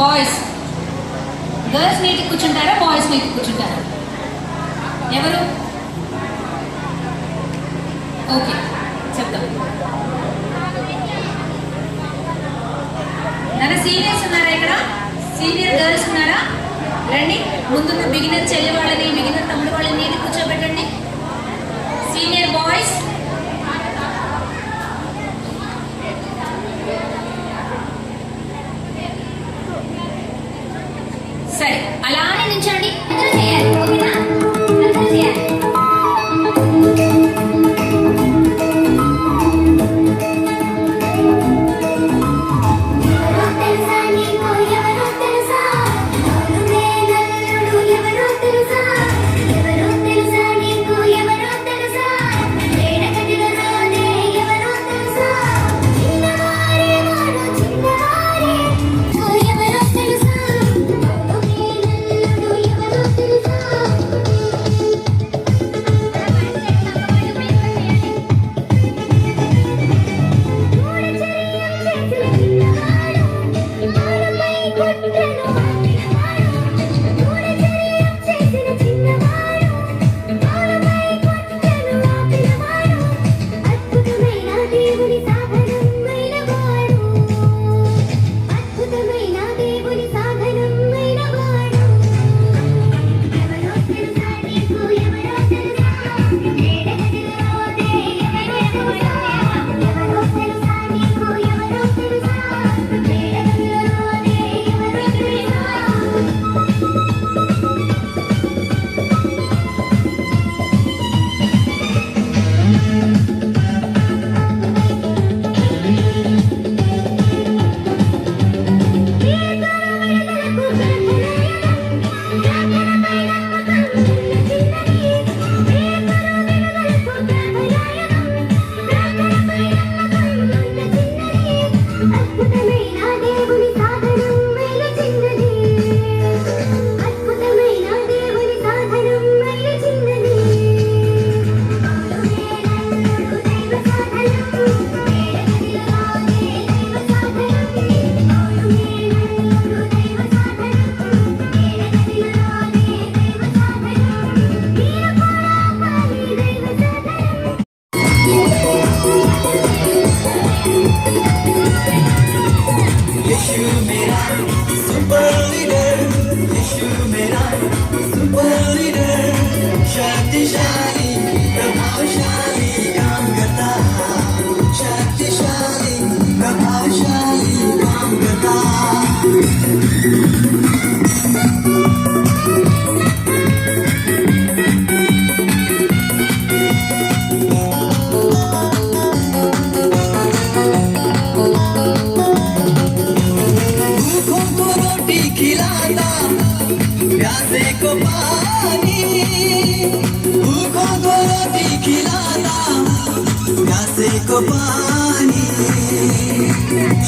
Boys girls నీటి కూర్చుంటారా, boys నీటి కూర్చుంటారా? ఎవరు? ఓకే చెప్తాం. నన్ను సీనియర్స్ ఉన్నారా ఇక్కడ? సీనియర్ గర్ల్స్ ఉన్నారా? రండి, ముందున్న బిగినర్ చెల్లి వాళ్ళని, బిగినర్ తమ్ముడు వాళ్ళని నీటి కూర్చోబెట్టండి. సీనియర్ బాయ్స్ సరే అలానే నిల్చోండి. చేయాలి ఓకేనా? చేయాలి.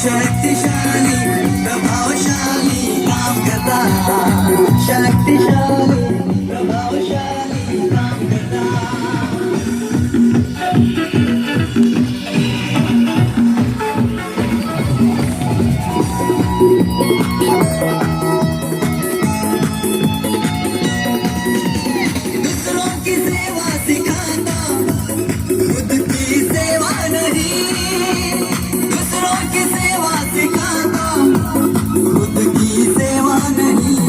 शक्तिशाली प्रभावशाली काम करता, शक्तिशाली प्रभावशाली काम करता. दूसरों की सेवा सिखाता, खुद की सेवा नहीं. दूसरों की सेवा सिखाता, खुद की सेवा नहीं.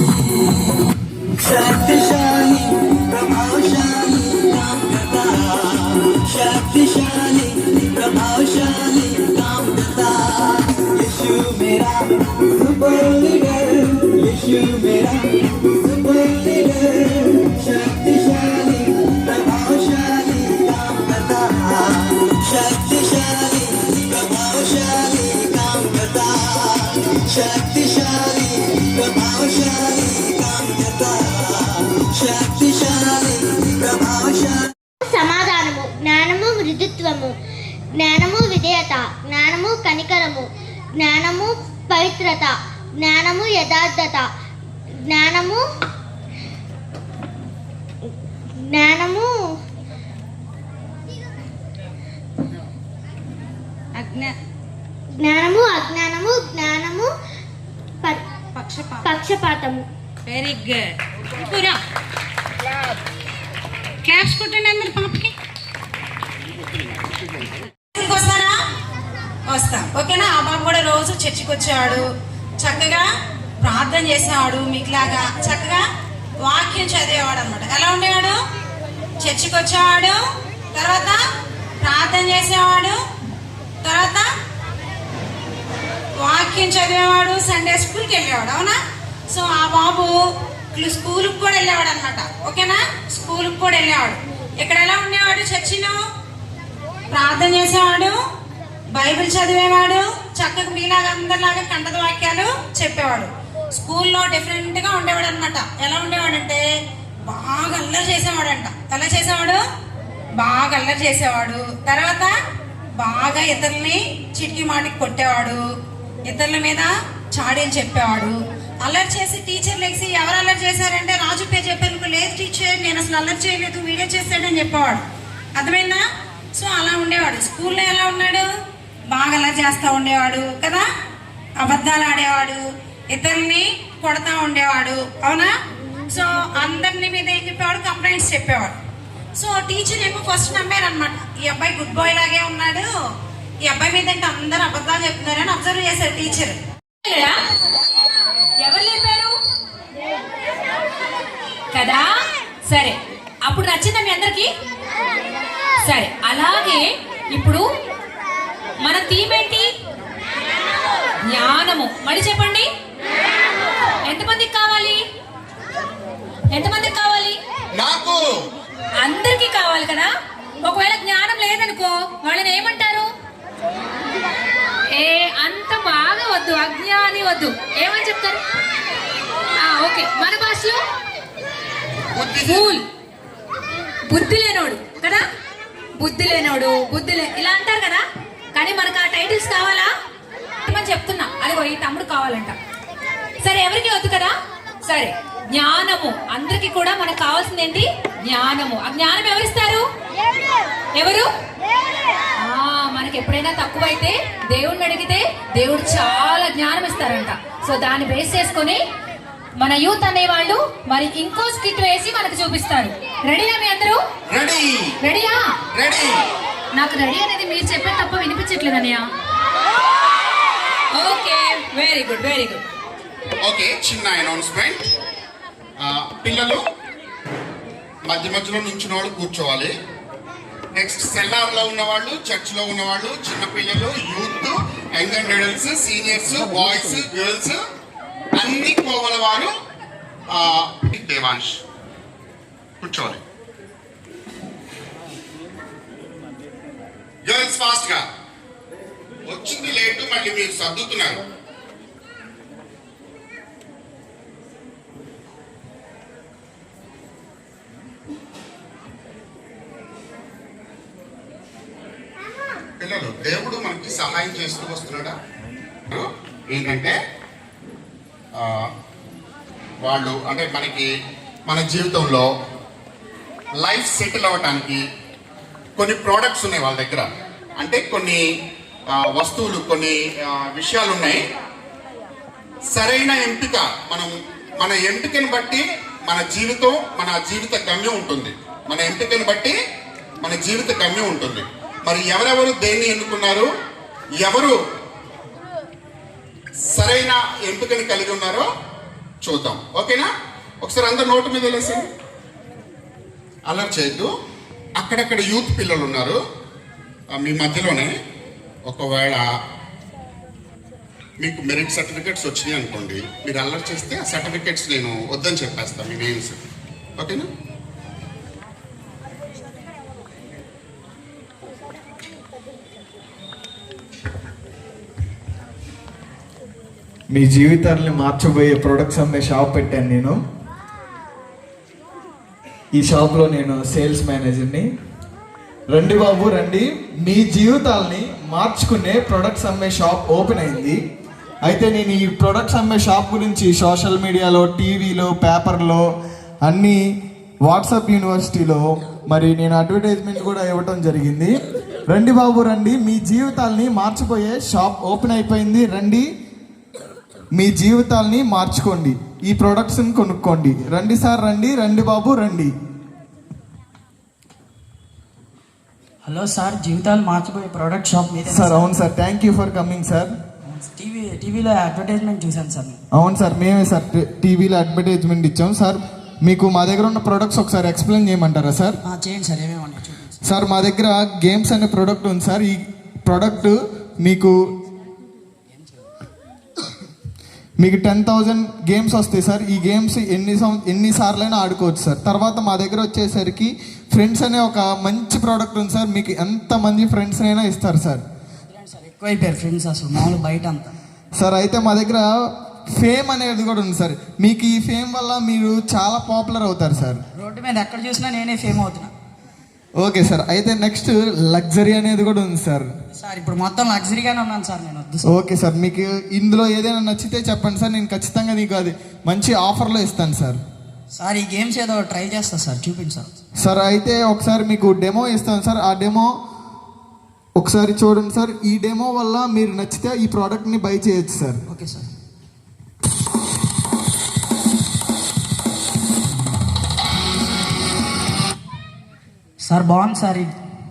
शक्तिशाली प्रभावशाली काम करता, शक्तिशाली प्रभावशाली काम करता. यीशु मेरा सुपर लीडर, यीशु मेरा सुपर लीडर. शक्तिशाली प्रभावशाली काम करता, शक्तिशाली प्रभावशाली काम करता, शक्तिशाली प्रभावशाली काम करता, शक्तिशाली प्रभावशाली. సమాధానము, జ్ఞానము మృదుత్వము, జ్ఞానము విధేయత, జ్ఞానము కనికరము, జ్ఞానము పవిత్రత, జ్ఞానము యథార్థత, జ్ఞానము జ్ఞానము జ్ఞానము అజ్ఞానము, జ్ఞానము పక్షపాతము. Very good. ఇప్పుడు క్లాప్స్ కొట్టండి అందరు పాపకి. వస్తారా? వస్తాం. ఓకేనా? ఆ బాబు కూడా రోజు చర్చికి వచ్చేవాడు, చక్కగా ప్రార్థన చేసేవాడు, మీకులాగా చక్కగా వాక్యం చదివేవాడు అనమాట. ఎలా ఉండేవాడు? చర్చికి వచ్చేవాడు, తర్వాత ప్రార్థన చేసేవాడు, తర్వాత వాక్యం చదివేవాడు, సండే స్కూల్కి వెళ్ళేవాడు. అవునా? సో ఆ బాబు స్కూల్కి కూడా వెళ్ళేవాడు అనమాట. ఓకేనా? స్కూల్కి కూడా వెళ్ళేవాడు. ఇక్కడ ఎలా ఉండేవాడు? చర్చిలో ప్రార్థన చేసేవాడు, బైబిల్ చదివేవాడు, చక్కగా మీలాగా అందరిలాగా కంటద వాక్యాలు చెప్పేవాడు. స్కూల్లో డిఫరెంట్గా ఉండేవాడు అనమాట. ఎలా ఉండేవాడంటే బాగా అల్లరి చేసేవాడంట. ఎలా చేసేవాడు? బాగా అల్లరి చేసేవాడు. తర్వాత బాగా ఇతరుల్ని చిటికి మాటికి కొట్టేవాడు, ఇతరుల మీద చాడీలు చెప్పేవాడు. అల్లరి చేసి టీచర్ లేచి ఎవరు అల్లరి చేశారంటే రాజు పేరు చెప్పారు, లేదు టీచర్ నేను అసలు అల్లరి చేయలేదు, వీడియో చేశాడని చెప్పేవాడు. అర్థమైందా? సో అలా ఉండేవాడు. స్కూల్లో ఎలా ఉన్నాడు? బాగా అల్లరి చేస్తూ ఉండేవాడు కదా, అబద్ధాలు ఆడేవాడు, ఇతరుల్ని కొడతా ఉండేవాడు. అవునా? సో అందరిని మీద ఏం చెప్పేవాడు? కంప్లైంట్స్ చెప్పేవాడు. సో టీచర్ ఏమో ఫస్ట్ నమ్మారు అనమాట, ఈ అబ్బాయి గుడ్ బాయ్ లాగే ఉన్నాడు, ఈ అబ్బాయి మీద ఇంకా అందరు అబద్ధాలు చెప్తున్నారని అబ్జర్వ్ చేశారు టీచర్. ఎవరు లేపారు కదా? సరే, అప్పుడు నచ్చిందా మీ అందరికి? సరే, అలాగే ఇప్పుడు మన థీమ్ ఏంటి? జ్ఞానము. మళ్ళీ చెప్పండి. ఎంతమందికి కావాలి? ఎంతమందికి కావాలి? నాకు. అందరికి కావాలి కదా. ఒకవేళ జ్ఞానం లేదనుకో వాళ్ళని ఏమంటారు? అంత బాగా వద్దు, అజ్ఞాని వద్దు, ఏమని చెప్తారు? ఓకే, మన భాషలో ఫూల్, బుద్ధి లేనోడు కదా, బుద్ధి లేనోడు, ఇలా అంటారు కదా. కానీ మనకు ఆ టైటిల్స్ కావాలా? మనం చెప్తున్నా, అదిగో ఈ తమ్ముడు కావాలంట. సరే, ఎవరికి వద్దు కదా. సరే, జ్ఞానము. అందరికి కూడా మనకు కావాల్సింది ఏంటి? జ్ఞానము. ఆ జ్ఞానం ఎవరిస్తారు? ఎవరు? మనకి ఎప్పుడైనా తక్కువైతే దేవుడిని అడిగితే దేవుడు చాలా జ్ఞానం ఇస్తారంట. సో దాన్ని బేస్ చేసుకొని మన యూత్ అనేవాళ్ళు మరి ఇంకో స్కిట్ వేసి మనకు చూపిస్తారు. రెడీయా మీ అందరూ? రెడీయా? నాకు రెడీ అనేది మీరు చెప్పే తప్ప వినిపించట్లేదు అన్నయ్య. Okay, very good, very good. Okay, చిన్న అనౌన్స్మెంట్. పిల్లలు మధ్య మధ్యలో నుంచిన వాళ్ళు కూర్చోవాలి. నెక్స్ట్ సెల్లార్లో ఉన్నవాళ్ళు, చర్చ్లో ఉన్నవాళ్ళు, చిన్నపిల్లలు, youth, young and adults, seniors, boys, girls, అన్ని కోవల వారు దేవాంశ్ కూర్చోవాలి. గర్ల్స్ ఫాస్ట్ గా. వచ్చింది లేటు, మళ్ళీ మీరు సర్దుతున్నారు. పిల్లలు, దేవుడు మనకి సహాయం చేస్తూ వస్తున్నాడా? ఏంటంటే వాళ్ళు అంటే మనకి మన జీవితంలో లైఫ్ సెటిల్ అవ్వటానికి కొన్ని ప్రోడక్ట్స్ ఉన్నాయి వాళ్ళ దగ్గర. అంటే కొన్ని వస్తువులు, కొన్ని విషయాలు ఉన్నాయి. సరైన ఎంపిక, మన ఎంపికను బట్టి మన జీవిత గమ్యం ఉంటుంది. మన ఎంపికను బట్టి మన జీవిత గమ్యం ఉంటుంది. మరి ఎవరెవరు దేన్ని ఎన్నుకున్నారు, ఎవరు సరైన ఎంపికని కలిగి ఉన్నారో చూద్దాం. ఓకేనా? ఒకసారి అందరు నోటు మీద వేసేయండి. అలర్ట్ చేయొద్దు. అక్కడక్కడ యూత్ పిల్లలు ఉన్నారు మీ మధ్యలోనే. ఒకవేళ మీకు మెరిట్ సర్టిఫికెట్స్ వచ్చినాయి అనుకోండి, మీరు అలర్ట్ చేస్తే ఆ సర్టిఫికెట్స్ నేను వద్దని చెప్పేస్తాను, మీ నేమ్స్. ఓకేనా? మీ జీవితాన్ని మార్చబోయే ప్రొడక్ట్స్ అమ్మే షాప్ పెట్టాను నేను. ఈ షాప్లో నేను సేల్స్ మేనేజర్ని. రండి బాబు రండి, మీ జీవితాల్ని మార్చుకునే ప్రొడక్ట్స్ అమ్మే షాప్ ఓపెన్ అయింది. అయితే నేను ఈ ప్రొడక్ట్స్ అమ్మే షాప్ గురించి సోషల్ మీడియాలో, టీవీలో, పేపర్లో, అన్నీ వాట్సాప్ యూనివర్సిటీలో మరి నేను అడ్వర్టైజ్మెంట్ కూడా ఇవ్వటం జరిగింది. రండి బాబు రండి, మీ జీవితాల్ని మార్చిపోయే షాప్ ఓపెన్ అయిపోయింది. రండి, మీ జీవితాల్ని మార్చుకోండి, ఈ ప్రొడక్ట్స్ని కొనుక్కోండి. రండి సార్, రండి రండి బాబు రండి. హలో సార్, జీవితాలు మార్చిపోయే ప్రోడక్ట్ షాప్ మీద సార్ అవును sir, thank you for coming sir. టీవీలో అడ్వర్టైజ్మెంట్ చూశాను సార్. అవును సార్, మేమే సార్ టీవీలో అడ్వర్టైజ్మెంట్ ఇచ్చాం సార్. మీకు మా దగ్గర ఉన్న ప్రొడక్ట్స్ ఒకసారి ఎక్స్ప్లెయిన్ చేయమంటారా సార్? చేయండి సార్, ఏమేమి చూపించండి సార్. మా దగ్గర గేమ్స్ అనే ప్రోడక్ట్ ఉంది సార్. ఈ ప్రోడక్ట్ మీకు 10,000 గేమ్స్ వస్తాయి సార్. ఈ గేమ్స్ ఎన్నిసార్లైనా ఆడుకోవచ్చు సార్. తర్వాత మా దగ్గర వచ్చేసరికి ఫ్రెండ్స్ అనే ఒక మంచి ప్రోడక్ట్ ఉంది సార్. మీకు ఎంతమంది ఫ్రెండ్స్ అయినా ఇస్తారు సార్. ఎక్కువైపోయారు ఫ్రెండ్స్ అసలు మామూలు బయట అంతా సార్. అయితే మా దగ్గర ఫేమ్ అనేది కూడా ఉంది సార్. మీకు ఈ ఫేమ్ వల్ల మీరు చాలా పాపులర్ అవుతారు సార్. రోడ్డు మీద ఎక్కడ చూసినా నేనే ఫేమ్ అవుతున్నా. Okay sir. అయితే నెక్స్ట్ లగ్జరీ అనేది కూడా ఉంది సార్. సార్ ఇప్పుడు మొత్తం లగ్జరీగానే ఉన్నాను సార్ నేను. వద్దు ఓకే సార్, మీకు ఇందులో ఏదైనా నచ్చితే చెప్పండి సార్, నేను ఖచ్చితంగా నీకు అది మంచి ఆఫర్లో ఇస్తాను సార్. సార్ ఈ గేమ్స్ ఏదో ట్రై చేస్తా సార్, చూపించు సార్. సార్ అయితే ఒకసారి మీకు డెమో ఇస్తాను సార్. ఆ డెమో ఒకసారి చూడండి సార్. ఈ డెమో వల్ల మీరు నచ్చితే ఈ ప్రోడక్ట్ని బై చేయొచ్చు సార్. Okay sir. సార్ బాగుంది సార్.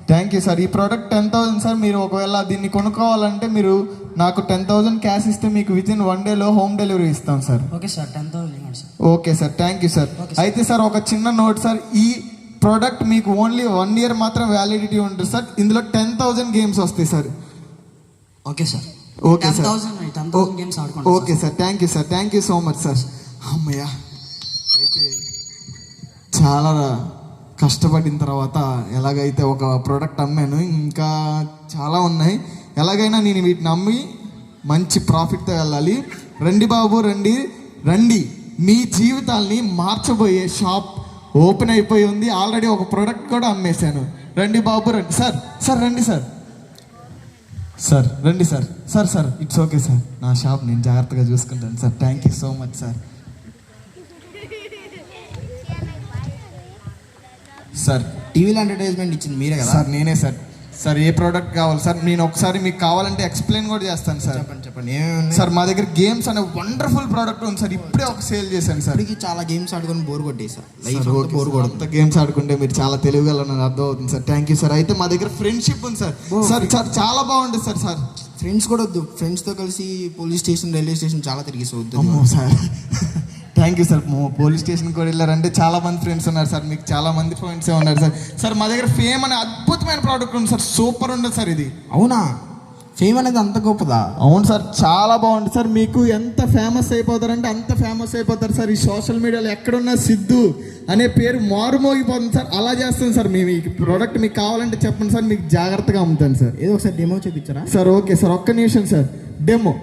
Thank you sir. ఈ ప్రోడక్ట్ 10,000 సార్. మీరు ఒకవేళ దీన్ని కొనుక్కోవాలంటే మీరు నాకు 10,000 క్యాష్ ఇస్తే మీకు వితిన్ 1 డేలో హోమ్ డెలివరీ ఇస్తాం సార్. ఓకే సార్, 10,000 ఇవ్వండి sir. Okay sir, thank you sir. అయితే సార్ ఒక చిన్న నోట్ సార్, ఈ ప్రోడక్ట్ మీకు ఓన్లీ 1 ఇయర్ మాత్రం వ్యాలిడిటీ ఉంటుంది సార్. ఇందులో 10,000 గేమ్స్ వస్తాయి sir. Okay sir. Okay sir. 10,000 games ఆడుకోండి. Okay sir, thank you sir, thank you so much sir. అమ్మయ్య, అయితే చాలా కష్టపడిన తర్వాత ఎలాగైతే ఒక ప్రోడక్ట్ అమ్మాను, ఇంకా చాలా ఉన్నాయి. ఎలాగైనా నేను వీటిని అమ్మి మంచి ప్రాఫిట్తో వెళ్ళాలి. రండి బాబు రండి రండి, మీ జీవితాల్ని మార్చబోయే షాప్ ఓపెన్ అయిపోయి ఉంది. ఆల్రెడీ ఒక ప్రోడక్ట్ కూడా అమ్మేశాను. రండి బాబు రండి సార్. సార్ రండి సార్. సార్ రండి sir. Sir sir it's okay sir, నా షాప్ నేను జాగ్రత్తగా చూసుకుంటాను sir. Thank you so much sir. Sir టీవీలో అడ్వర్టైజ్మెంట్ ఇచ్చింది మీరే కదా సార్? నేనే సార్. సార్ ఏ ప్రోడక్ట్ కావాలి సార్? నేను ఒకసారి మీకు కావాలంటే ఎక్స్ప్లెయిన్ కూడా చేస్తాను సార్. చెప్పండి చెప్పండి, ఏమేమి సార్ మా దగ్గర గేమ్స్ అనే వండర్ఫుల్ ప్రోడక్ట్ ఉంది సార్. ఇప్పుడే ఒక సేల్ చేశాను సార్. ఇప్పటికి చాలా గేమ్స్ ఆడుకొని బోర్ కొట్టాయి sir. Life sir okay bore sir, కొడుతుంది. అంత గేమ్స్ ఆడుకుంటే మీరు చాలా తెలివిగలని అర్థం అవుతుంది సార్. Thank you sir. అయితే మా దగ్గర ఫ్రెండ్షిప్ ఉంది సార్. సార్ సార్ చాలా బాగుంటుంది సార్. సార్ ఫ్రెండ్స్ కూడా వద్దు, ఫ్రెండ్స్తో కలిసి పోలీస్ స్టేషన్ రైల్వే స్టేషన్ చాలా తిరిగేసి వద్దు. అమ్మో sir, thank you sir. Police station కూడా వెళ్ళారంటే చాలా మంది ఫ్రెండ్స్ ఉన్నారు సార్. మీకు చాలా మంది ఫ్రెండ్స్ ఉన్నారు సార్. సార్ మా దగ్గర ఫేమ్ అనే అద్భుతమైన ప్రోడక్ట్ ఉంది సార్. సూపర్ ఉండదు సార్ ఇది. అవునా? ఫేమ్ అనేది అంత గొప్పదా? అవును సార్, చాలా బాగుంటుంది సార్. మీకు ఎంత ఫేమస్ అయిపోతారంటే అంత ఫేమస్ అయిపోతారు సార్. ఈ సోషల్ మీడియాలో ఎక్కడున్నా సిద్ధు అనే పేరు మారుమోగిపోతుంది సార్. అలా చేస్తాను సార్. మేము ఈ ప్రోడక్ట్ మీకు కావాలంటే చెప్పండి సార్, మీకు జాగ్రత్తగా అమ్ముతాను సార్. ఏదో ఒకసారి డెమో చూపించారా సార్? ఓకే సార్, ఒక్క నిమిషం sir. Demo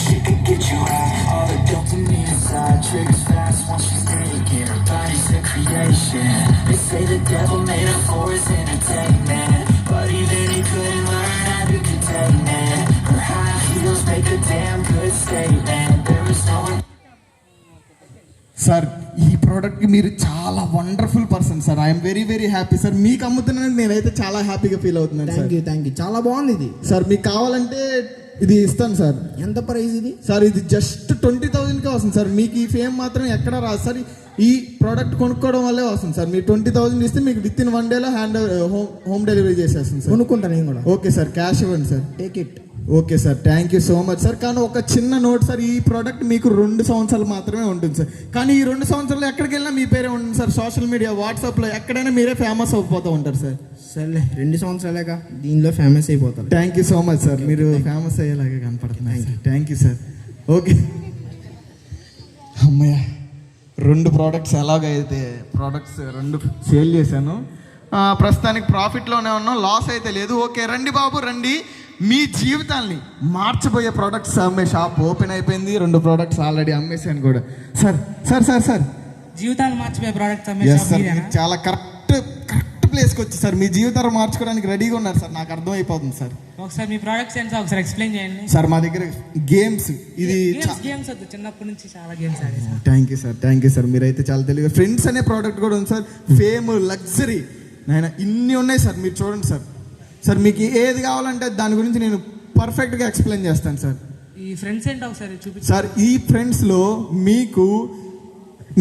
She could get you high, all the dopamine inside triggers fast once she's taken. Her body's a creation. They say the devil made her for his entertainment, but even he couldn't learn how to contain it. Her high heels make a damn good statement. There is no one. Sir ఈ ప్రోడక్ట్కి మీరు చాలా wonderful person sir. I'm very very happy sir. మీకు అమ్ముతున్నాను నేనైతే చాలా హ్యాపీగా feel అవుతున్నాను సార్. థ్యాంక్ యూ, చాలా బాగుంది ఇది. సార్ మీకు కావాలంటే ఇది ఇస్తాను సార్. ఎంత ప్రైస్ ఇది? సార్ ఇది జస్ట్ 20,000కే వస్తుంది సార్. మీకు ఈ ఫేమ్ మాత్రం ఎక్కడ రాదు సార్. ఈ ప్రోడక్ట్ కొనుక్కోవడం వల్లే వస్తుంది సార్. మీరు 20,000 ఇస్తే మీకు విత్ ఇన్ 1 డేలో హోమ్ డెలివరీ చేసేస్తుంది సార్. కొనుక్కుంటాను నేను కూడా. ఓకే సార్, క్యాష్ ఇవ్వండి sir. Take it. Okay sir, thank you so much sir. కానీ ఒక చిన్న నోట్ సార్, ఈ ప్రోడక్ట్ మీకు 2 సంవత్సరాలు మాత్రమే ఉంటుంది సార్. కానీ ఈ 2 సంవత్సరాలు ఎక్కడికి వెళ్ళినా మీ పేరే ఉంటుంది సార్. సోషల్ మీడియా, వాట్సాప్లో ఎక్కడైనా మీరే ఫేమస్ అయిపోతూ ఉంటారు సార్. సర్లే, 2 సంవత్సరాలేగా దీనిలో ఫేమస్ అయిపోతారు. Thank you so much sir. మీరు ఫేమస్ అయ్యేలాగా కనపడుతున్నాయి sir. Thank you sir. Okay అమ్మయ్య, 2 ప్రోడక్ట్స్ ఎలాగైతే ప్రోడక్ట్స్ 2 సేల్ చేశాను. ప్రస్తుతానికి ప్రాఫిట్లోనే ఉన్నాం, లాస్ అయితే లేదు. ఓకే రండి బాబు రండి, మీ జీవితాల్ని మార్చబోయే ప్రోడక్ట్స్ అమ్మే షాప్ ఓపెన్ అయిపోయింది. 2 ప్రోడక్ట్స్ ఆల్రెడీ అమ్మేశాను కూడా. సార్ సార్ సార్ సార్ జీవితాలు మార్చిపోయే ప్రోడక్ట్స్ ఎస్ సార్, మీరు చాలా కరెక్ట్ ప్లేస్కి వచ్చి సార్ మీ జీవితాలు మార్చుకోవడానికి రెడీగా ఉన్నారు సార్, నాకు అర్థమైపోతుంది సార్. ఒకసారి మీ ప్రోడక్ట్స్ ఏంటో ఒకసారి ఎక్స్ప్లెయిన్ చేయండి. సార్ మా దగ్గర గేమ్స్, ఇది గేమ్స్ వద్దు, చిన్నప్పటి నుంచి చాలా గేమ్స్ ఆడారు. థ్యాంక్ యూ సార్, మీరైతే చాలా తెలియదు. ఫ్రెండ్స్ అనే ప్రోడక్ట్ కూడా ఉంది సార్, ఫేమ్, లగ్జరీ, నాయన ఇన్ని ఉన్నాయి సార్. మీరు చూడండి సార్. సార్ మీకు ఏది కావాలంటే దాని గురించి నేను పర్ఫెక్ట్గా ఎక్స్ప్లెయిన్ చేస్తాను సార్. ఈ ఫ్రెండ్స్ ఏంటో ఒకసారి చూపించండి సార్. ఈ ఫ్రెండ్స్లో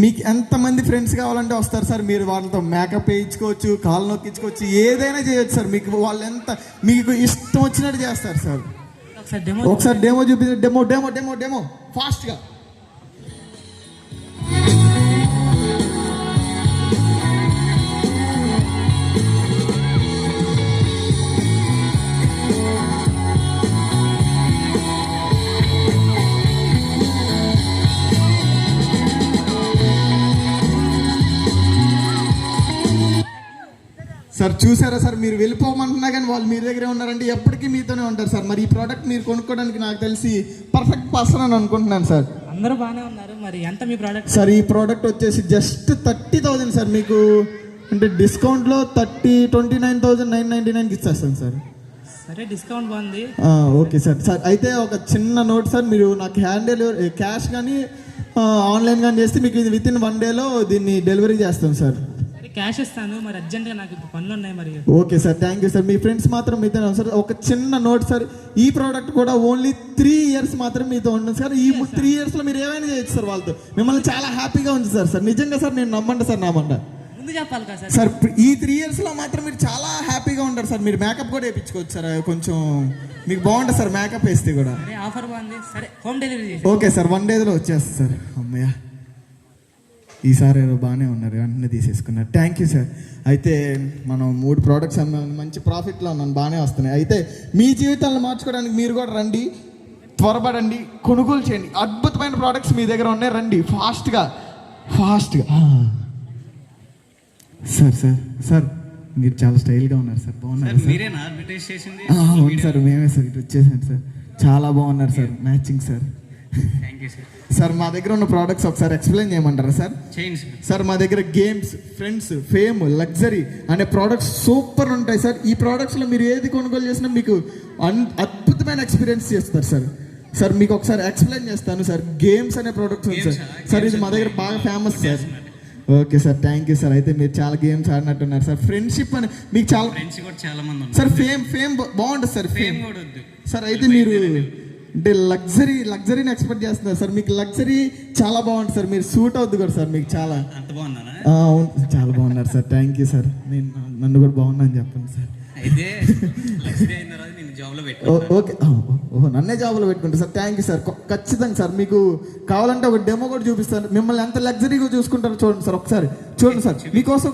మీకు ఎంతమంది ఫ్రెండ్స్ కావాలంటే వస్తారు సార్. మీరు వాళ్ళతో మేకప్ వేయించుకోవచ్చు, కాళ్ళు నొక్కించుకోవచ్చు, ఏదైనా చేయొచ్చు సార్. మీకు ఇష్టం వచ్చినట్టు చేస్తారు సార్. ఒకసారి డెమో చూపించండి. డెమో ఫాస్ట్గా. సార్ చూసారా సార్, మీరు వెళ్ళిపోమంటున్నా కానీ వాళ్ళు మీ దగ్గరే ఉన్నారంటే ఎప్పటికీ మీతోనే ఉంటారు సార్. మరి ఈ ప్రోడక్ట్ మీరు కొనుక్కోవడానికి నాకు తెలిసి పర్ఫెక్ట్ పర్సన్ అని అనుకుంటున్నాను సార్. అందరూ బాగానే ఉన్నారు, మరి ఎంత మీ ప్రోడక్ట్? సార్ ఈ ప్రోడక్ట్ వచ్చేసి జస్ట్ 30,000 సార్. మీకు అంటే డిస్కౌంట్లో 29,999కి ఇచ్చేస్తాను సార్. సరే, డిస్కౌంట్ బాగుంది. Okay sir. అయితే ఒక చిన్న నోట్ సార్, మీరు నాకు హ్యాండ్ డెలివరీ క్యాష్ కానీ ఆన్లైన్ కానీ చేస్తే మీకు ఇది విత్ ఇన్ 1 డేలో దీన్ని డెలివరీ చేస్తాం సార్. క్యాష్ ఇస్తాను, మరి అర్జెంట్గా నాకు ఇప్పుడు పనులు ఉన్నాయి మరి. Okay sir, thank you sir. Me friends మాత్రం మీతో సార్. ఒక చిన్న నోట్ సార్, ఈ ప్రోడక్ట్ కూడా ఓన్లీ 3 ఇయర్స్ మాత్రం మీతో ఉంటుంది సార్. ఈ 3 ఇయర్స్లో మీరు ఏమైనా చేయొచ్చు సార్ వాళ్ళతో. మిమ్మల్ని చాలా హ్యాపీగా ఉంచుతారు సార్. నిజంగా సార్, నేను నమ్మండి సార్, నమ్మండి. ముందు చెప్పాలి కదా సార్. ఈ 3 ఇయర్స్లో మాత్రం మీరు చాలా హ్యాపీగా ఉంటారు సార్. మీరు మేకప్ కూడా వేయించుకోవచ్చు సార్, కొంచెం మీకు బాగుంటుంది సార్ మేకప్ వేస్తే కూడా. ఆఫర్ బాగుంది. సరే, హోమ్ డెలివరీ. ఓకే సార్, 1 డేలో వచ్చేస్తుంది సార్. అమ్మయ్య, ఈసారి ఏదో బాగానే ఉన్నారు, వెంటనే తీసేసుకున్నారు. Thank you sir. అయితే మనం 3 ప్రోడక్ట్స్ మంచి ప్రాఫిట్లో ఉన్నాను, బాగానే వస్తున్నాయి. అయితే మీ జీవితాలను మార్చుకోవడానికి మీరు కూడా రండి, త్వరపడండి, కొనుగోలు చేయండి. అద్భుతమైన ప్రోడక్ట్స్ మీ దగ్గర ఉన్నాయి, రండి ఫాస్ట్గా. సార్ మీరు చాలా స్టైల్గా ఉన్నారు సార్, బాగున్నారు సార్. అవును సార్, మేమే సార్, ఇటు వచ్చేసాను సార్. చాలా బాగున్నారు సార్, మ్యాచింగ్ సార్. సార్ మా దగ్గర ఉన్న ప్రోడక్ట్స్ ఒకసారి ఎక్స్ప్లెయిన్ చేయమంటారా సార్? సార్ మా దగ్గర గేమ్స్, ఫ్రెండ్స్, ఫేమ్, లగ్జరీ అనే ప్రోడక్ట్స్ సూపర్ ఉంటాయి సార్. ఈ ప్రోడక్ట్స్లో మీరు ఏది కొనుగోలు చేసినా మీకు అద్భుతమైన ఎక్స్పీరియన్స్ చేస్తారు సార్. సార్ మీకు ఒకసారి ఎక్స్ప్లెయిన్ చేస్తాను సార్. గేమ్స్ అనే ప్రోడక్ట్స్ ఉంది సార్. సార్ ఇది మా దగ్గర బాగా famous sir. Okay sir, thank you sir. అయితే మీరు చాలా గేమ్స్ ఆడినట్టున్నారు సార్. ఫ్రెండ్షిప్ అని మీకు చాలా సార్. ఫేమ్ బాగుంటుంది సార్. Fame sir. అయితే మీరు అంటే లగ్జరీని ఎక్స్పెక్ట్ చేస్తున్నారు సార్. మీకు లగ్జరీ చాలా బాగుంటుంది సార్. మీరు సూట్ అవుతుంది కూడా సార్. మీకు చాలా అవును, చాలా బాగున్నారు సార్. Thank you sir. నన్ను కూడా బాగున్నా అని చెప్పండి సార్. ఓకే, నన్నే జాబ్లో పెట్టుకుంటా సార్. Thank you sir. ఖచ్చితంగా సార్. మీకు కావాలంటే ఒక డెమో కూడా చూపిస్తాను. మిమ్మల్ని ఎంత లగ్జరీగా చూసుకుంటారో చూడండి సార్. ఒకసారి చూడండి సార్, మీకోసం.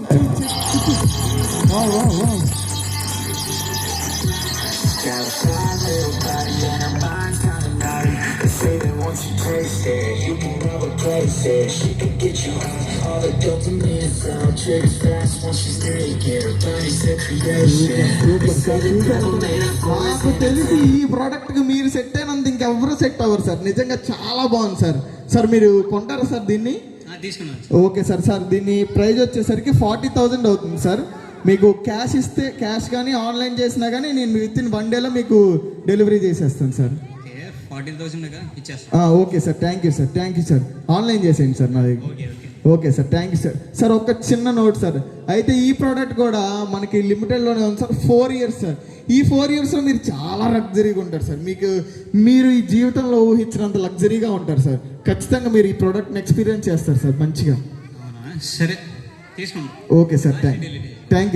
Once you taste it, you can never place it. She can get you high, all the dopamine sound triggers fast once she's naked. Her body's a creation. నాకు తెలిసి ఈ ప్రోడక్ట్కి మీరు సెట్ అయినంత ఇంకెవరు సెట్ అవ్వరు సార్. నిజంగా చాలా బాగుంది సార్. సార్ మీరు కొంటారా సార్ దీన్ని? Okay sir. సార్ దీని ప్రైస్ వచ్చేసరికి 40,000 అవుతుంది సార్. మీకు క్యాష్ ఇస్తే క్యాష్ కానీ ఆన్లైన్ చేసినా కానీ నేను విత్ ఇన్ 1 డేలో మీకు డెలివరీ చేసేస్తాను sir. 40,000 okay sir, thank you sir. Online చేసేయండి సార్ నా దగ్గర. Okay sir, thank you sir. Sir ఒక చిన్న నోట్ సార్. అయితే ఈ ప్రోడక్ట్ కూడా మనకి లిమిటెడ్లోనే ఉంది సార్. 4 years sir. ఈ 4 ఇయర్స్లో మీరు చాలా లగ్జరీగా ఉంటారు సార్. మీరు ఈ జీవితంలో ఊహించినంత లగ్జరీగా ఉంటారు సార్. ఖచ్చితంగా మీరు ఈ ప్రోడక్ట్ని ఎక్స్పీరియన్స్ చేస్తారు సార్ మంచిగా. సరే, okay sir, thank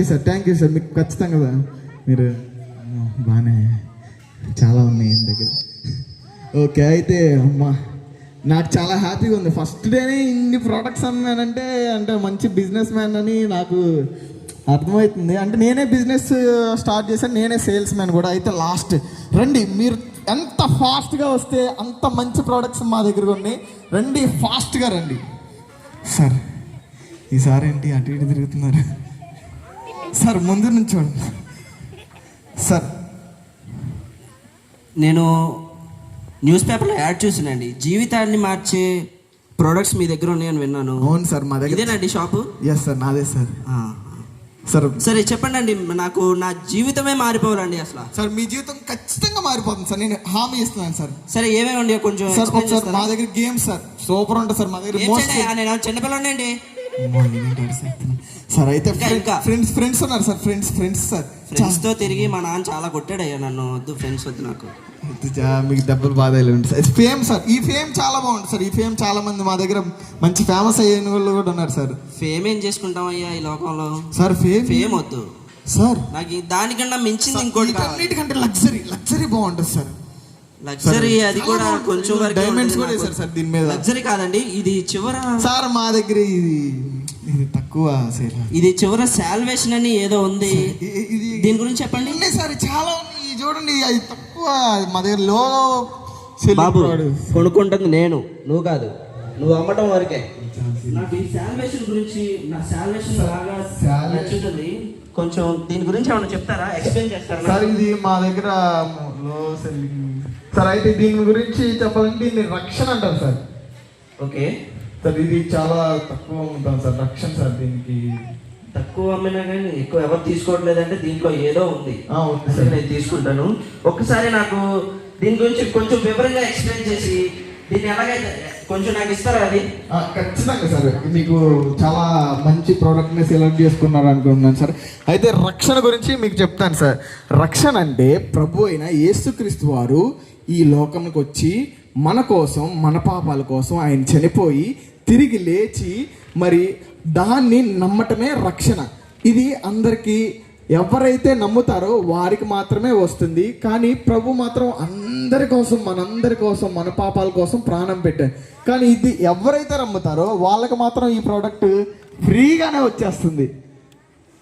you sir. మీకు ఖచ్చితంగా మీరు బాగానే చాలా ఉన్నాయి ఏం దగ్గర. ఓకే, అయితే అమ్మా నాకు చాలా హ్యాపీగా ఉంది. ఫస్ట్ డేనే ఇన్ని ప్రోడక్ట్స్ అమ్మానంటే మంచి బిజినెస్ మ్యాన్ అని నాకు అర్థమవుతుంది. అంటే నేనే బిజినెస్ స్టార్ట్ చేశాను, నేనే సేల్స్ మ్యాన్ కూడా. అయితే లాస్ట్ రండి, మీరు ఎంత ఫాస్ట్గా వస్తే అంత మంచి ప్రోడక్ట్స్ మా దగ్గర ఉన్నాయి. రండి, ఫాస్ట్గా రండి సార్. ఈసారి ఏంటి అటు ఇటు తిరుగుతున్నారు సార్? ముందు నుంచి చూడండి సార్. నేను న్యూస్ పేపర్లో యాడ్ చూసానండి, జీవితాన్ని మార్చే ప్రోడక్ట్స్ మీ దగ్గర ఉన్నాయని విన్నాను. అవును సార్, మా దగ్గర. ఇదేనండి షాపు? ఎస్ సార్, నాదే సార్. సార్ సరే చెప్పండి అండి, నాకు నా జీవితమే మారిపోవాలండి అసలు. సార్ మీ జీవితం ఖచ్చితంగా మారిపోతుంది సార్, నేను హామీ ఇస్తున్నాను సార్. సరే ఏమేమండి కొంచెం సార్ explain ఒకసారి చేస్తారా? మా దగ్గర గేమ్స్ సార్ సూపర్ ఉంటుంది సార్. మా దగ్గర ఏం మోస్ట్ చేయాలి? నేను చిన్నపిల్లండి అండి. సార్ అయితే ఇంకా. ఫ్రెండ్స్ ఉన్నారు సార్, ఫ్రెండ్స్ సార్. ఫ్రెండ్స్ తో తిరిగి మా నాన్న చాలా కొట్టాడయ్యా నన్ను. వద్దు ఫ్రెండ్స్ వద్దు నాకు. మీకు దెబ్బలు బాధ ఉంటుంది సార్. ఫేమ్ సార్, ఈ ఫేమ్ చాలా బాగుంటుంది సార్. ఈ ఫేమ్ చాలా మంది మా దగ్గర మంచి ఫేమస్ అయిన వాళ్ళు కూడా ఉన్నారు సార్. ఫేమ్ ఏం చేసుకుంటాం అయ్యా ఈ లోకంలో? సార్ ఫేమ్ వద్దు సార్, నాకు. దానికన్నా మించింది ఇంకోటి కావాలి. అన్నిటికంటే లగ్జరీ బాగుంటుంది సార్. లగ్జరీ అది కూడా కొంచెం వరకు డైమండ్స్ కూడా వేశారు సార్ దీని మీద. లగ్జరీ కాదండి, ఇది చివర సార్ మా దగ్గర ఇది తక్కువ సార్. ఇది చివర సాల్వేషన్ అని ఏదో ఉంది, ఇది దీని గురించి చెప్పండి. ఉన్నాయి సార్, చాలా ఉన్నాయి. చూడండి అది తక్కువ మా దగ్గర లో. బాబు కొనుక్కుంటుంది నేను, నువ్వు కాదు. నువ్వు అమ్మటం వరకే. నాకు ఈ సాల్వేషన్ గురించి, నా సాల్వేషన్ బాగా నచ్చుతుంది. కొంచెం దీని గురించి ఏమన్నా చెప్తారా, ఎక్స్ప్లెయిన్ చేస్తారా? సార్ ఇది మా దగ్గర లో సెల్లింగ్ సార్. అయితే దీని గురించి చెప్పాలంటే దీన్ని రక్షణ అంటారు సార్. ఓకే సార్ ఇది చాలా తక్కువ ఉంటుంది సార్, రక్షణ సార్. దీనికి తక్కువ అమ్మినా కానీ ఎక్కువ ఎవరు తీసుకోవట్లేదంటే దీంట్లో ఏదో ఉంది. ఉంది అసలు నేను తీసుకుంటాను. ఒక్కసారి నాకు దీని గురించి కొంచెం వివరంగా ఎక్స్ప్లెయిన్ చేసి దీన్ని ఎలాగైతే కొంచెం నాకు ఇస్తారా? అది ఖచ్చితంగా సార్. మీకు చాలా మంచి ప్రోడక్ట్ని సెలెక్ట్ చేసుకున్నారు అనుకుంటున్నాను సార్. అయితే రక్షణ గురించి మీకు చెప్తాను సార్. రక్షణ అంటే ప్రభు అయిన యేసుక్రీస్తు వారు ఈ లోకంకి వచ్చి మన కోసం, మన పాపాల కోసం ఆయన చనిపోయి తిరిగి లేచి మరి దాన్ని నమ్మటమే రక్షణ. ఇది అందరికీ ఎవరైతే నమ్ముతారో వారికి మాత్రమే వస్తుంది. కానీ ప్రభు మాత్రం అందరి కోసం, మనందరి కోసం, మన పాపాల కోసం ప్రాణం పెట్టారు. కానీ ఇది ఎవరైతే నమ్ముతారో వాళ్ళకి మాత్రం ఈ ప్రోడక్ట్ ఫ్రీగానే వచ్చేస్తుంది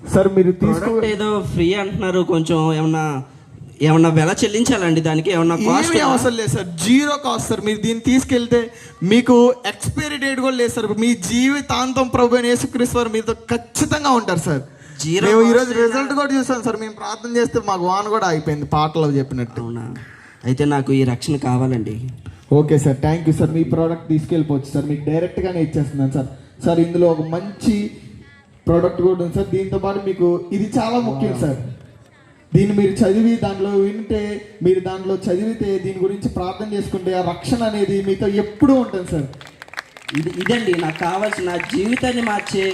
సార్. మీరు ప్రోడక్ట్ ఏదో ఫ్రీ అంటున్నారు, కొంచెం ఏమన్నా వెల చెల్లించాలండి దానికి? ఏమన్నా కాస్ట్? అవసరం లేదు సార్, జీరో కాస్ట్ సార్. మీరు దీన్ని తీసుకెళ్తే మీకు ఎక్స్పైరీ డేట్ కూడా లేదు సార్. మీ జీవితాంతం ప్రభు అయిన యేసుక్రీస్తు వారు మీతో ఖచ్చితంగా ఉంటారు సార్. మేము ఈరోజు రిజల్ట్ కూడా చూసాం సార్. మేము ప్రార్థన చేస్తే మాకు వాన్ కూడా అయిపోయింది పాటలో చెప్పినట్టు. అవునా? అయితే నాకు ఈ రక్షణ కావాలండి. Okay sir, thank you sir. మీ ప్రోడక్ట్ తీసుకెళ్ళిపోవచ్చు సార్, మీకు డైరెక్ట్గానే ఇచ్చేస్తున్నాను సార్. సార్ ఇందులో ఒక మంచి ప్రోడక్ట్ కూడా ఉంది సార్. దీంతో పాటు మీకు ఇది చాలా ముఖ్యం సార్. దీన్ని మీరు చదివి దాంట్లో వింటే, మీరు దాంట్లో చదివితే, దీని గురించి ప్రార్థన చేసుకుంటే ఆ రక్షణ అనేది మీతో ఎప్పుడూ ఉంటుంది సార్. ఇదండి నాకు కావాల్సిన, నా జీవితాన్ని మార్చే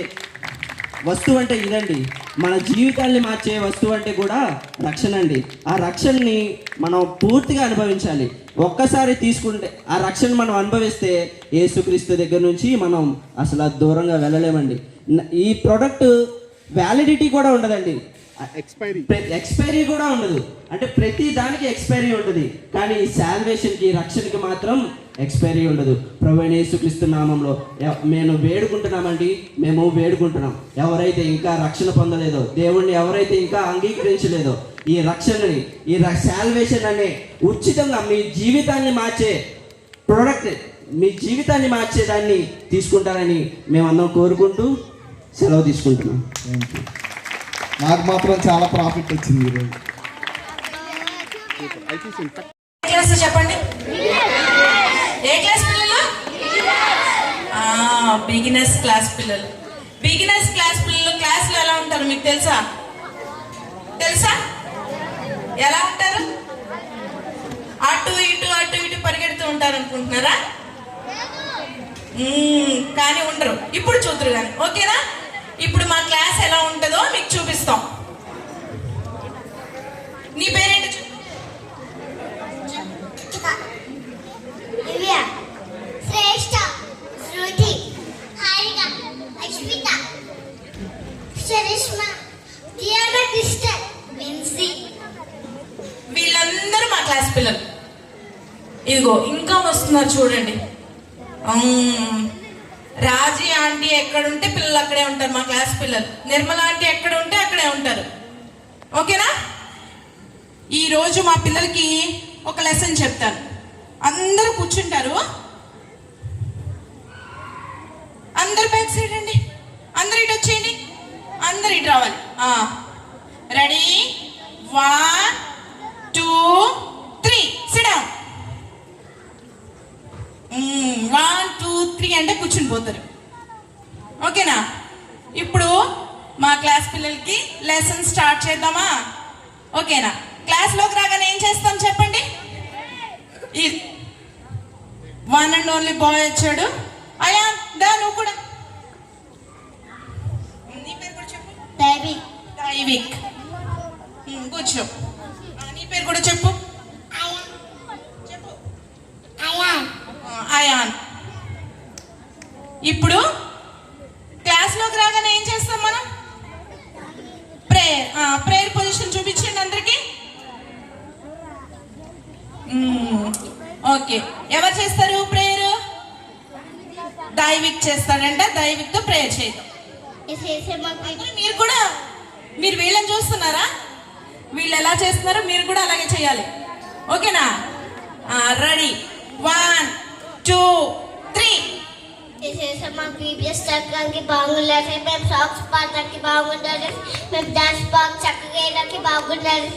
వస్తువు అంటే ఇదండి. మన జీవితాన్ని మార్చే వస్తువు అంటే కూడా రక్షణ అండి. ఆ రక్షణని మనం పూర్తిగా అనుభవించాలి. ఒక్కసారి తీసుకుంటే ఆ రక్షణ మనం అనుభవిస్తే యేసుక్రీస్తు దగ్గర నుంచి మనం అసలు దూరంగా వెళ్ళలేమండి. ఈ ప్రోడక్ట్ వ్యాలిడిటీ కూడా ఉండదండి, ఎక్స్పైరీ కూడా ఉండదు. అంటే ప్రతి దానికి ఎక్స్పైరీ ఉంటుంది, కానీ సాల్వేషన్కి, రక్షణకి మాత్రం ఎక్స్పైరీ ఉండదు. ప్రభువైన యేసుక్రీస్తు నామంలో మేము వేడుకుంటున్నాం. ఎవరైతే ఇంకా రక్షణ పొందలేదో, దేవుణ్ణి ఎవరైతే ఇంకా అంగీకరించలేదో, ఈ రక్షణని, ఈ సాల్వేషన్ అనే ఉచితంగా మీ జీవితాన్ని మార్చే ప్రోడక్ట్, మీ జీవితాన్ని మార్చేదాన్ని తీసుకుంటారని మేమందరం కోరుకుంటూ సెలవు తీసుకుంటున్నాం. నాకు మాత్రం చాలా ప్రాఫిట్ వచ్చింది ఈరోజు. క్లాస్ చెప్పండి, ఏ క్లాస్ పిల్లలు? బిగినర్స్ క్లాస్ పిల్లలు. బిగినర్స్ క్లాస్ పిల్లలు క్లాస్లో ఎలా ఉంటారు మీకు తెలుసా? ఎలా ఉంటారు? అటు ఇటు పరిగెడుతూ ఉంటారు అనుకుంటున్నారా? కానీ ఉండరు. ఇప్పుడు చూద్దరు కానీ, ఓకేనా? ఇప్పుడు మా క్లాస్ ఎలా ఉంటుందో మీకు చూపిస్తాం. నీ పేరేంటి? శ్రేష్ఠ, శృతి, హారిక, అశ్విత, చరిష్మా, దియాగా, క్రిస్టల్, విన్సీ. వీళ్ళందరూ మా క్లాస్ పిల్లలు. ఇదిగో ఇంకా వస్తున్నారు చూడండి. రాజీ ఆంటీ ఎక్కడుంటే పిల్లలు అక్కడే ఉంటారు, మా క్లాస్ పిల్లలు. నిర్మల ఆంటీ ఎక్కడ ఉంటే అక్కడే ఉంటారు, ఓకేనా? ఈరోజు మా పిల్లలకి ఒక లెసన్ చెప్తాను. అందరూ కూర్చుంటారు. అందరు బ్యాక్ సైడ్ అండి, అందరు ఇటు వచ్చేయండి, అందరు ఇటు రావాలి. రెడీ? 1 2 3 SIT down. 1 2 3 అంటే కూర్చుని పోతారు, ఓకేనా? ఇప్పుడు మా క్లాస్ పిల్లలు పిల్లలకి లెసన్ స్టార్ట్ చేద్దామా? ఓకేనా? క్లాస్లోకి రాగానే ఏం చేస్తాం చెప్పండి? వన్ అండ్ ఓన్లీ బాయ్ వచ్చాడు. అయ్యా దా, నువ్వు కూడా నీ పేరు కూడా చెప్పు. దైవిక్. కూర్చో. నీ పేరు కూడా చెప్పు. అయాన్. ఇప్పుడు క్లాస్లోకి రాగానే ఏం చేస్తాం మనం? ప్రేయర్ పొజిషన్ చూపించండి అందరికి. ఓకే, ఎవరు చేస్తారు ప్రేయర్? దైవిక్ చేస్తాడంట. దైవిక్ తో ప్రేయర్ చేద్దాం. మీరు కూడా, మీరు వీళ్ళని చూస్తున్నారా? వీళ్ళు ఎలా చేస్తున్నారో మీరు కూడా అలాగే చేయాలి. ఓకేనా? రెడీ, 1 2 3. మాకు బీబీఎస్ చక్కడానికి బాగుండాలి, మేము సాక్స్ పాడడానికి బాగుండాలి, మేము డాన్స్ బాగా చక్కగా వేయడానికి బాగుండాలి.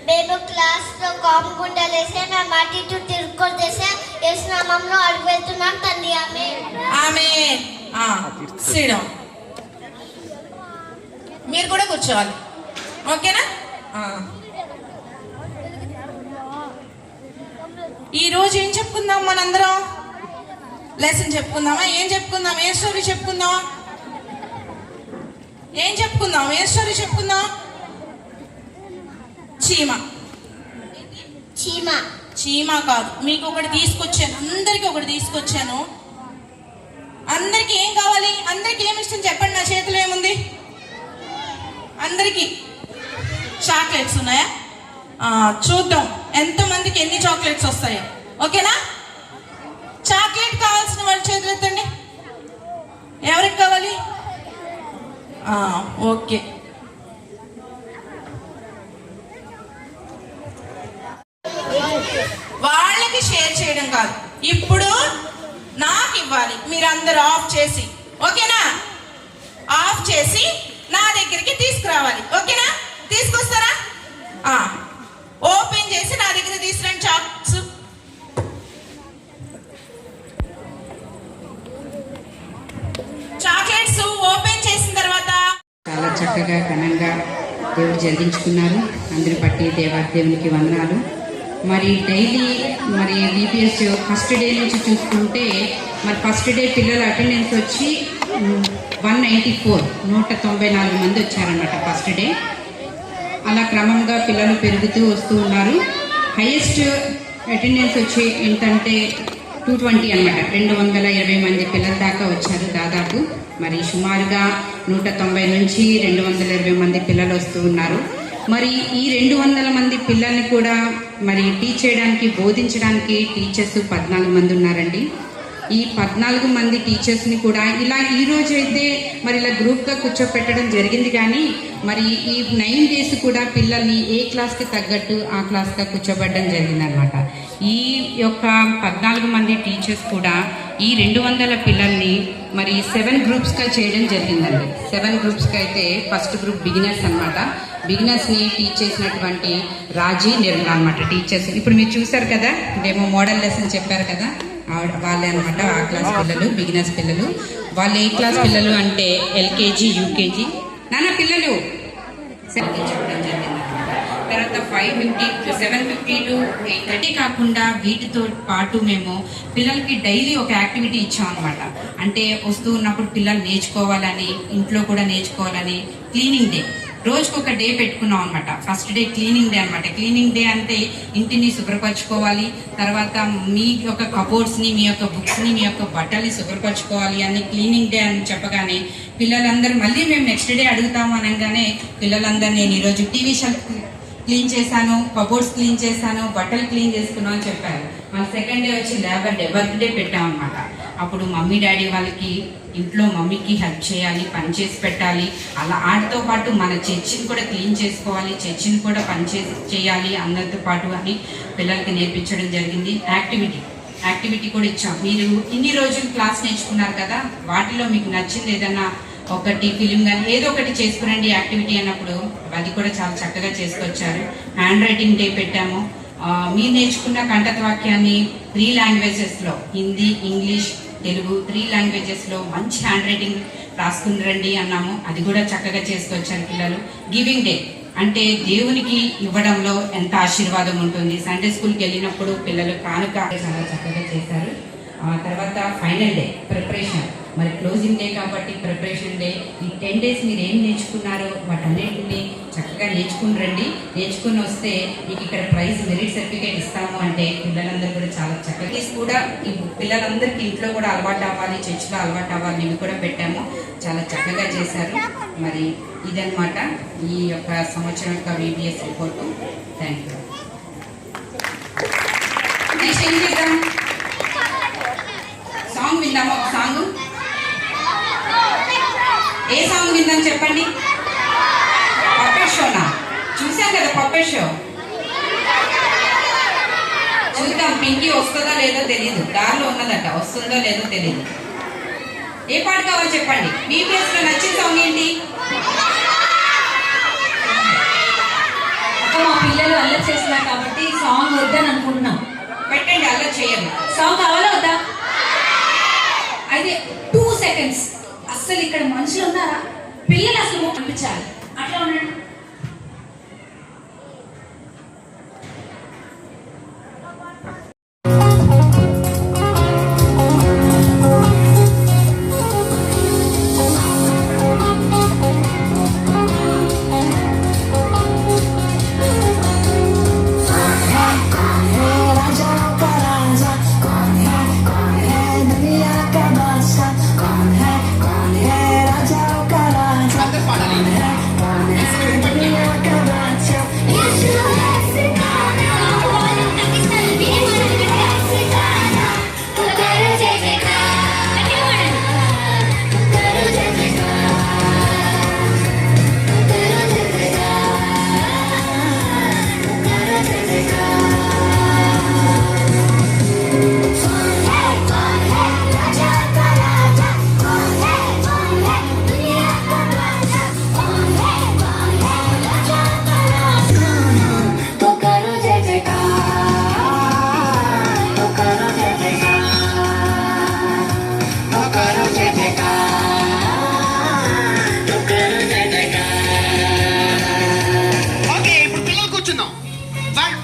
మేము క్లాస్లో కామ్గా ఉండాలి. మేము అటు ఇటు తిరుగుకొట్టేసి యేసునామంలో అడుగు వెళ్తున్నాం తండ్రి. ఆమేన్. సిడం. మీరు కూడా కూర్చోవాలి. ఓకేనా? ఈ రోజు ఏం చెప్పుకుందాం మనందరం? లెసన్ చెప్పుకుందామా? ఏం చెప్పుకుందాం? ఏ స్టోరీ చెప్పుకుందాం? ఏం చెప్పుకుందాం? ఏ స్టోరీ చెప్పుకుందాం? చీమ కాదు, మీకు ఒకటి తీసుకొచ్చాను. అందరికి ఒకటి తీసుకొచ్చాను. అందరికి ఏం కావాలి? అందరికి ఏమి ఇష్టం చెప్పండి. నా చేతిలో ఏముంది? అందరికి చాక్లెట్స్ ఉన్నాయా? చూద్దాం ఎంతమందికి ఎన్ని చాక్లెట్స్ వస్తాయో. ఓకేనా? చాక్లెట్ కావాల్సిన వాళ్ళ చేతులు ఎత్తండి. ఎవరికి కావాలి? ఓకే. వాళ్ళకి షేర్ చేయడం కాదు, ఇప్పుడు నాకు ఇవ్వాలి. మీరందరూ ఆఫ్ చేసి, ఓకేనా? ఆఫ్ చేసి నా దగ్గరికి తీసుకురావాలి. ఓకేనా? తీసుకొస్తారా? ఓపెన్ చేసి నా దగ్గర తీసుకురండి చాక్స్. చాక్లెట్స్ ఓపెన్ చేసిన తర్వాత చాలా చక్కగా ఘనంగా దేవుడు జరిగించుకున్నారు. అందరి బట్టి దేవునికి వందనాలు. మరి డైలీ మరి బీపీఎస్ ఫస్ట్ డే నుంచి చూసుకుంటే మరి ఫస్ట్ డే పిల్లల అటెండెన్స్ వచ్చి 194 మంది వచ్చారన్నమాట ఫస్ట్ డే. అలా క్రమంగా పిల్లలు పెరుగుతూ వస్తూ ఉన్నారు. హైయెస్ట్ అటెండెన్స్ వచ్చి ఏంటంటే 220 అన్నమాట. 220 మంది పిల్లల దాకా వచ్చారు దాదాపు. మరి సుమారుగా 190 నుంచి 220 మంది పిల్లలు వస్తూ ఉన్నారు. మరి ఈ 200 మంది పిల్లల్ని కూడా మరి టీచ్ చేయడానికి, బోధించడానికి టీచర్స్ 14 మంది ఉన్నారండి. ఈ 14 మంది టీచర్స్ని కూడా ఇలా ఈ రోజు అయితే మరి ఇలా గ్రూప్గా కూర్చోపెట్టడం జరిగింది. కానీ మరి ఈ 9 days కూడా పిల్లల్ని ఏ క్లాస్కి తగ్గట్టు ఆ క్లాస్గా కూర్చోబెట్టడం జరిగిందనమాట. ఈ యొక్క 14 మంది టీచర్స్ కూడా ఈ 200 పిల్లల్ని మరి 7 గ్రూప్స్గా చేయడం జరిగిందండి. 7 గ్రూప్స్కి అయితే ఫస్ట్ గ్రూప్ బిగినర్స్ అనమాట. బిగినర్స్ని టీచ్ చేసినటువంటి రాజీ, నిర్మల అనమాట టీచర్స్. ఇప్పుడు మీరు చూసారు కదా, డెమో మోడల్ లెసన్ చెప్పారు కదా, వాళ్ళే అనమాట ఆ క్లాస్ పిల్లలు, బిగినర్స్ పిల్లలు. వాళ్ళు ఏ క్లాస్ పిల్లలు అంటే ఎల్కేజీ, యూకేజీ నాన్న పిల్లలు చెప్పడం జరిగింది. తర్వాత 550 750 to 830 కాకుండా వీటితో పాటు మేము పిల్లలకి డైలీ ఒక యాక్టివిటీ ఇచ్చాం అనమాట. అంటే వస్తూ ఉన్నప్పుడు పిల్లలు నేర్చుకోవాలని, ఇంట్లో కూడా నేర్చుకోవాలని క్లీనింగ్ డే రోజుకు ఒక డే పెట్టుకున్నాం అనమాట. ఫస్ట్ డే క్లీనింగ్ డే అనమాట. క్లీనింగ్ డే అంటే ఇంటిని శుభ్రపరచుకోవాలి, తర్వాత మీ యొక్క కబోర్డ్స్ని, మీ యొక్క బుక్స్ని, మీ యొక్క బట్టల్ని శుభ్రపరచుకోవాలి అని క్లీనింగ్ డే అని చెప్పగానే పిల్లలందరూ మళ్ళీ మేము నెక్స్ట్ డే అడుగుతాము అనగానే పిల్లలందరూ నేను ఈరోజు టీవీ షెల్ఫ్ క్లీన్ చేశాను, కబోర్డ్స్ క్లీన్ చేశాను, బట్టలు క్లీన్ చేసుకున్నాం అని చెప్పారు. మన సెకండ్ డే వచ్చి లేబర్ డే, వర్క్ డే పెట్టామన్నమాట. అప్పుడు మమ్మీ డాడీ వాళ్ళకి ఇంట్లో మమ్మీకి హెల్ప్ చేయాలి, పని చేసి పెట్టాలి. అలా వాటితో పాటు మన చర్చిని కూడా క్లీన్ చేసుకోవాలి, చర్చిని కూడా పని చేయాలి అందరితో పాటు అని పిల్లలకి నేర్పించడం జరిగింది. యాక్టివిటీ కూడా ఇచ్చాం. మీరు ఇన్ని రోజులు క్లాస్ నేర్చుకున్నారు కదా, వాటిలో మీకు నచ్చింది ఏదన్నా ఒకటి ఫిలిం కానీ ఏదో ఒకటి చేసుకురండి యాక్టివిటీ అన్నప్పుడు అది కూడా చాలా చక్కగా చేసుకొచ్చారు. హ్యాండ్ రైటింగ్ డే పెట్టాము. మీరు నేర్చుకున్న కంఠత వాక్యాన్ని 3 languagesలో హిందీ, ఇంగ్లీష్, తెలుగు 3 లాంగ్వేజెస్లో మంచి హ్యాండ్ రైటింగ్ రాసుకుని రండి అన్నాము. అది కూడా చక్కగా చేసుకొచ్చారు పిల్లలు. గివింగ్ డే అంటే దేవునికి ఇవ్వడంలో ఎంత ఆశీర్వాదం ఉంటుంది. సండే స్కూల్కి వెళ్ళినప్పుడు పిల్లలు కానుక చాలా చక్కగా చేశారు. తర్వాత ఫైనల్ డే ప్రిపరేషన్, మరి క్లోజింగ్ డే కాబట్టి ప్రిపరేషన్ డే. ఈ 10 days మీరు ఏం నేర్చుకున్నారో వాటన్నిటిని చక్కగా నేర్చుకుని రండి. నేర్చుకుని వస్తే మీకు ఇక్కడ ప్రైజ్ మెరిట్ సర్టిఫికేట్ ఇస్తాము అంటే పిల్లలందరూ కూడా చాలా చక్కగా కూడా ఈ పిల్లలందరికీ ఇంట్లో కూడా అలవాటు అవ్వాలి, చర్చిలో అలవాటు అవ్వాలి, ఇవి కూడా పెట్టాము. చాలా చక్కగా చేశారు. మరి ఇదన్నమాట ఈ యొక్క సంవత్సరం యొక్క VBS report. Thank you. Next ఏం చేద్దాం? సాంగ్ విందామా? ఒక సాంగ్, ఏ సాంగ్ విందాం చెప్పండి? పప్పెట్ షోనా? చూసాం కదా పప్పెట్ షో. చూద్దాం పింకీ వస్తుందో లేదో తెలీదు. దారిలో ఉన్నదట, వస్తుందో లేదో తెలీదు. ఏ పాట కావాలో చెప్పండి. VBS లో నచ్చిన సాంగ్ ఏంటి? మా పిల్లలు అల్లరి చేస్తున్నారు కాబట్టి సాంగ్ వద్దని అనుకుంటున్నాం. పెట్టండి, అల్లరి చేయండి. సాంగ్ కావాలా వద్దా? అయితే 2 seconds. అస్సలు ఇక్కడ మనుషులు ఉన్నారా? పిల్లలు అసలు అనిపించాలి. అట్లా ఉండండి.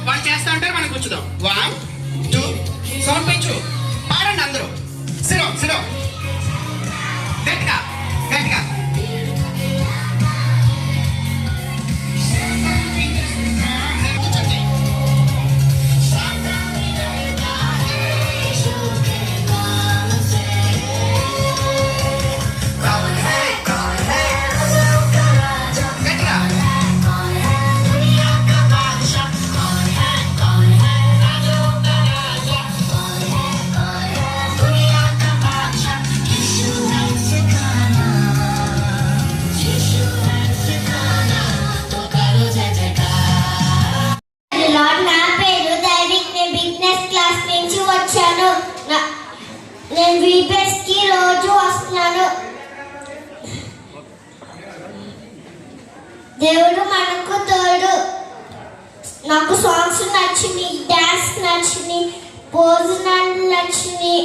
వాళ్ళు చేస్తా ఉంటారు, మనం కూర్చుదాం. 1 2 సౌండ్ పెంచు, పాడండి అందరూ. సిరో సిరో గట్టిగా గట్టిగా. నేను VBS కి రోజు వస్తున్నాను. దేవుడు మనకు తోడు. నాకు సాంగ్స్ నచ్చినాయి, డాన్స్ నచ్చినాయి, భోజనాలు నచ్చినాయి.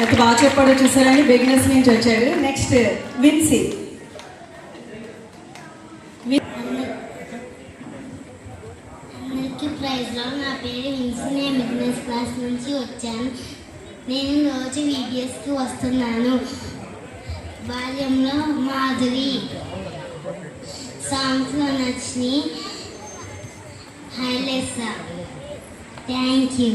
ఎంత బాగా చెప్పాడో చూసారని బిగినర్స్ నుంచి వచ్చాడు. నెక్స్ట్ విన్సీ. అందరికీ ప్రైజ్లో, నా పేరు విన్సీ. నేను బిజినెస్ క్లాస్ నుంచి వచ్చాను. నేను రోజు VBSకి వస్తున్నాను. బాల్యంలో మాధురి సాంగ్స్లో నచ్చినాయి, highlights. Thank you.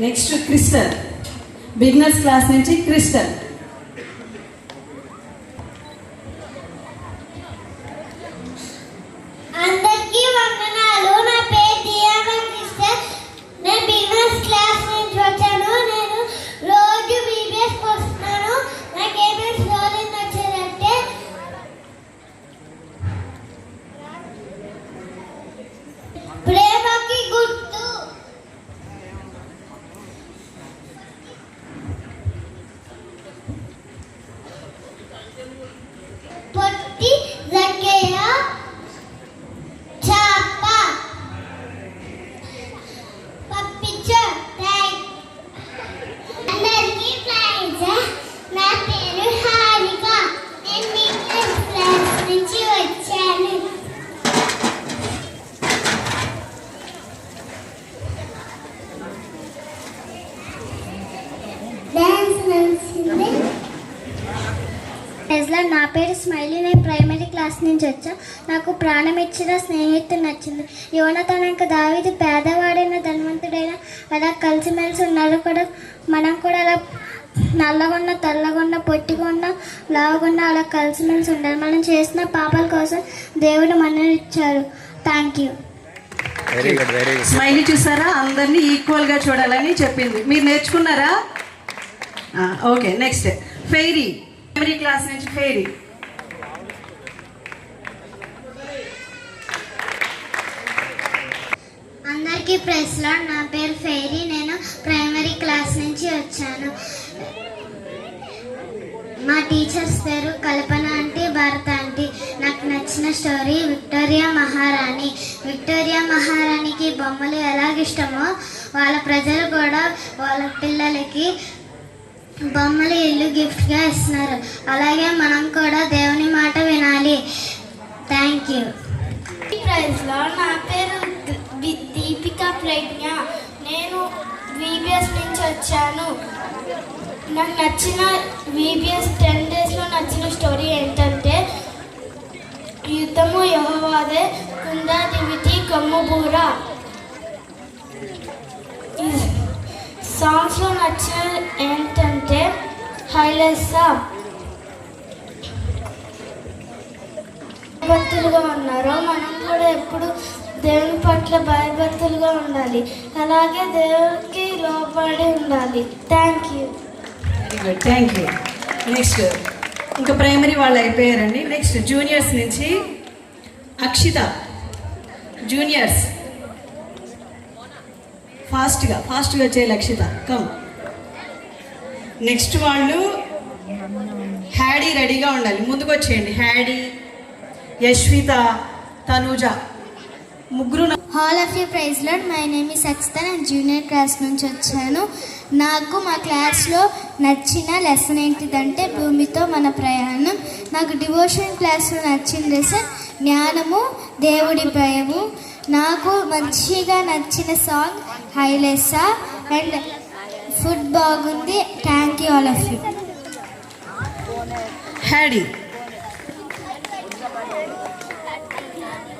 Next crystal. Beginners class నుంచి క్రిస్టల్. అందరికీ వందనాలు. నా పేరు దియానా క్రిస్టల్. నేను బిగినర్స్ క్లాస్ నుంచి వచ్చాను. నేను రోజు VBS వస్తున్నాను. నాకు ఏమేమి స్లోలీ నచ్చేదంటే ప్రేమకి గుర్తు, పేరు స్మైలీ. నేను ప్రైమరీ క్లాస్ నుంచి వచ్చా. నాకు ప్రాణం ఇచ్చిన స్నేహితుడు నచ్చింది. యోనతాన్ దావీదు పేదవాడైన ధనవంతుడైన అలా కలిసిమెలిసి ఉన్నారు కూడా. మనం కూడా అలా నల్లగొన్న తెల్లగొన్న పొట్టిగొన్న లావుగొన్న అలా కలిసిమెలిసి ఉండాలి. మనం చేసిన పాపాల కోసం దేవుడు మనల్ని ఇచ్చారు. Thank you. స్మైలీ చూసారా, అందరినీ ఈక్వల్గా చూడాలని చెప్పింది. మీరు నేర్చుకున్నారా? Okay, next fairy. Primary class నుంచి ఫెయిరీ. అందరికీ ప్రెస్ లాడ్. నా పేరు ఫెయిరీ. నేను ప్రైమరీ క్లాస్ నుంచి వచ్చాను. మా టీచర్స్ పేరు కల్పన ఆంటీ, భరత్ ఆంటీ. నాకు నచ్చిన స్టోరీ విక్టోరియా మహారాణి. విక్టోరియా మహారాణికి బొమ్మలు ఎలాగిష్టమో వాళ్ళ ప్రజలు కూడా వాళ్ళ పిల్లలకి బొమ్మలు ఇల్లు గిఫ్ట్గా ఇస్తున్నారు. అలాగే మనం కూడా దేవుని మాట వినాలి. Thank you. ప్రైజ్లో నా పేరు దీపిక ప్రజ్ఞ. నేను VBS నుంచి వచ్చాను. నాకు నచ్చిన VBS 10 డేస్లో నచ్చిన స్టోరీ ఏంటంటే యుద్ధము యెహోవాదే, కుందా దివిటి కొమ్ము బూర. సాంగ్స్లో నచ్చిన ఏంటంటే హైలెస్సా. భక్తులుగా ఉన్నారు. మనం కూడా ఎప్పుడు దేవుని పట్ల భయభక్తులుగా ఉండాలి. అలాగే దేవునికి లోబడి ఉండాలి. Thank you. Very good, thank you. Next ఇంకా ప్రైమరీ వాళ్ళు అయిపోయారండి. నెక్స్ట్ జూనియర్స్ నుంచి అక్షిత. జూనియర్స్ ఫాస్ట్గా చేయాలి. అక్షిత కమ్. నెక్స్ట్ వాళ్ళు హ్యాడీ రెడీగా ఉండాలి. ముందుకు వచ్చేయండి. హ్యాడీ, యశ్విత, తనూజ ముగ్గురు. All of you praise lord. My name is Akshita. నేను జూనియర్ క్లాస్ నుంచి వచ్చాను. నాకు మా క్లాస్లో నచ్చిన లెసన్ ఏంటిదంటే భూమితో మన ప్రయాణం. నాకు డివోషన్ క్లాస్లో నచ్చిన లెసన్ జ్ఞానము, దేవుడి భయము. నాకు మంచిగా నచ్చిన సాంగ్ హైలెస్సా అండ్ ఫుడ్ బాగుంది. Thank you all of you. హ్యాడీ